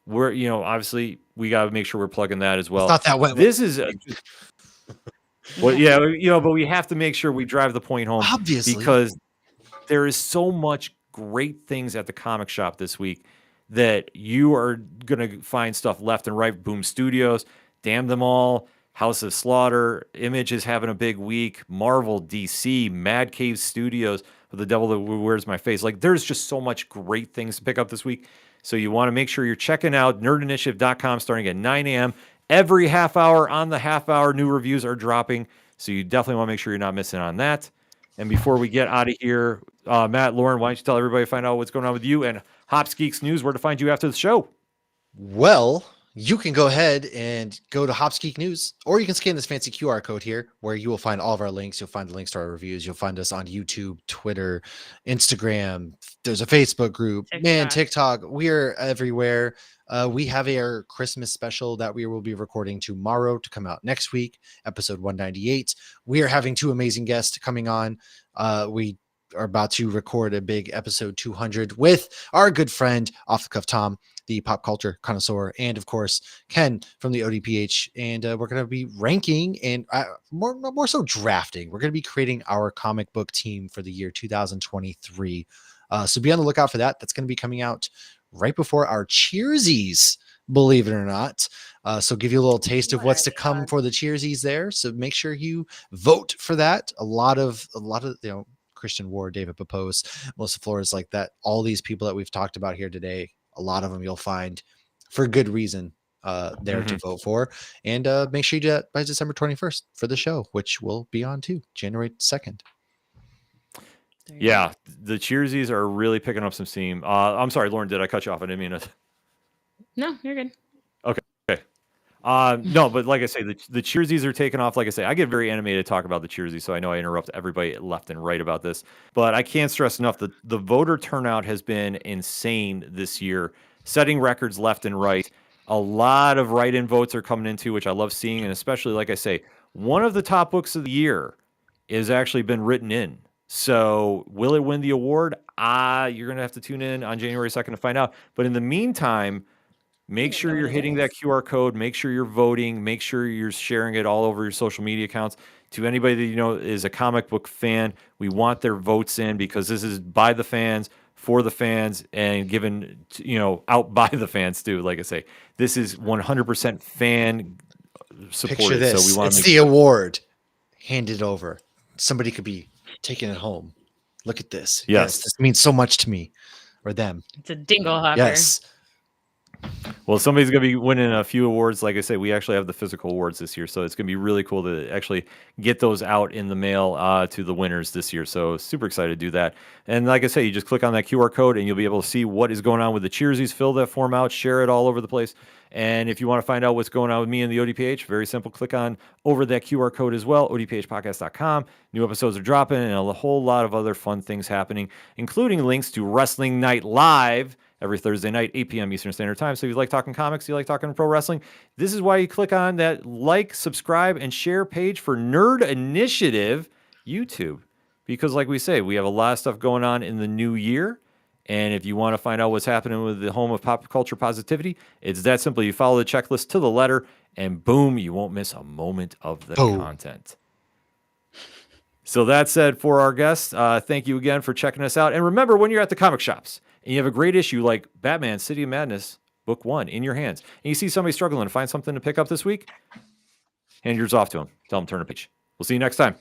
We're, obviously we got to make sure we're plugging that as well. I thought that went. This is... well, yeah, but we have to make sure we drive the point home. Obviously. Because there is so much great things at the comic shop this week that you are going to find stuff left and right. Boom Studios, Damn Them All, House of Slaughter, Image is having a big week, Marvel, DC, Mad Cave Studios, The Devil That Wears My Face. There's just so much great things to pick up this week. So you want to make sure you're checking out nerdinitiative.com starting at 9 a.m. Every half hour on the half hour, new reviews are dropping. So you definitely want to make sure you're not missing on that. And before we get out of here, Matt, Lauren, why don't you tell everybody, find out what's going on with you and Hops Geeks News, where to find you after the show? Well, you can go ahead and go to Hops Geek News, or you can scan this fancy QR code here where you will find all of our links. You'll find the links to our reviews. You'll find us on YouTube, Twitter, Instagram. There's a Facebook group, TikTok. We're everywhere. We have our Christmas special that we will be recording tomorrow to come out next week, episode 198. We are having 2 amazing guests coming on. We are about to record a big episode 200 with our good friend Off the Cuff Tom, the pop culture connoisseur, and of course Ken from the ODPH. And we're going to be ranking and more so drafting. We're going to be creating our comic book team for the year 2023. So be on the lookout for that. That's going to be coming out right before our Cheersies, believe it or not. So give you a little taste of what's to come for the Cheersies there. So make sure you vote for that. A lot of Christian Ward, David Papose, Melissa Flores, like that. All these people that we've talked about here today, a lot of them you'll find for good reason there to vote for. And make sure you do that by December 21st for the show, which will be on too, January 2nd. Yeah, the Cheersies are really picking up some steam. I'm sorry, Lauren, did I cut you off? I didn't mean it. No, you're good. Okay. No, but like I say, the Cheersies are taking off. Like I say, I get very animated to talk about the Cheersies, so I know I interrupt everybody left and right about this. But I can't stress enough that the voter turnout has been insane this year, setting records left and right. A lot of write-in votes are coming into, which I love seeing, and especially, like I say, one of the top books of the year has actually been written in. So will it win the award? You're going to have to tune in on January 2nd to find out. But in the meantime, make sure you're hitting that QR code. Make sure you're voting. Make sure you're sharing it all over your social media accounts. To anybody that you know is a comic book fan, we want their votes in because this is by the fans, for the fans, and given out by the fans too. Like I say, this is 100% fan supported. Picture this. So we want it's the award handed over. Somebody could be taking it home. Look at this. Yes. This means so much to me or them. It's a dingle hopper. Yes. Well, somebody's going to be winning a few awards. Like I say, we actually have the physical awards this year, so it's going to be really cool to actually get those out in the mail to the winners this year. So super excited to do that. And like I say, you just click on that QR code and you'll be able to see what is going on with the Cheersies. Fill that form out, share it all over the place. And if you want to find out what's going on with me and the ODPH, very simple. Click on over that QR code as well, odphpodcast.com. New episodes are dropping and a whole lot of other fun things happening, including links to Wrestling Night Live every Thursday night, 8 p.m. Eastern Standard Time. So if you like talking comics, you like talking pro wrestling, this is why you click on that like, subscribe, and share page for Nerd Initiative YouTube. Because like we say, we have a lot of stuff going on in the new year. And if you want to find out what's happening with the home of pop culture positivity, it's that simple. You follow the checklist to the letter, and boom, you won't miss a moment of the content. So that said, for our guests, thank you again for checking us out. And remember, when you're at the comic shops and you have a great issue like Batman City of Madness, Book 1, in your hands, and you see somebody struggling to find something to pick up this week, hand yours off to them. Tell them turn a page. We'll see you next time.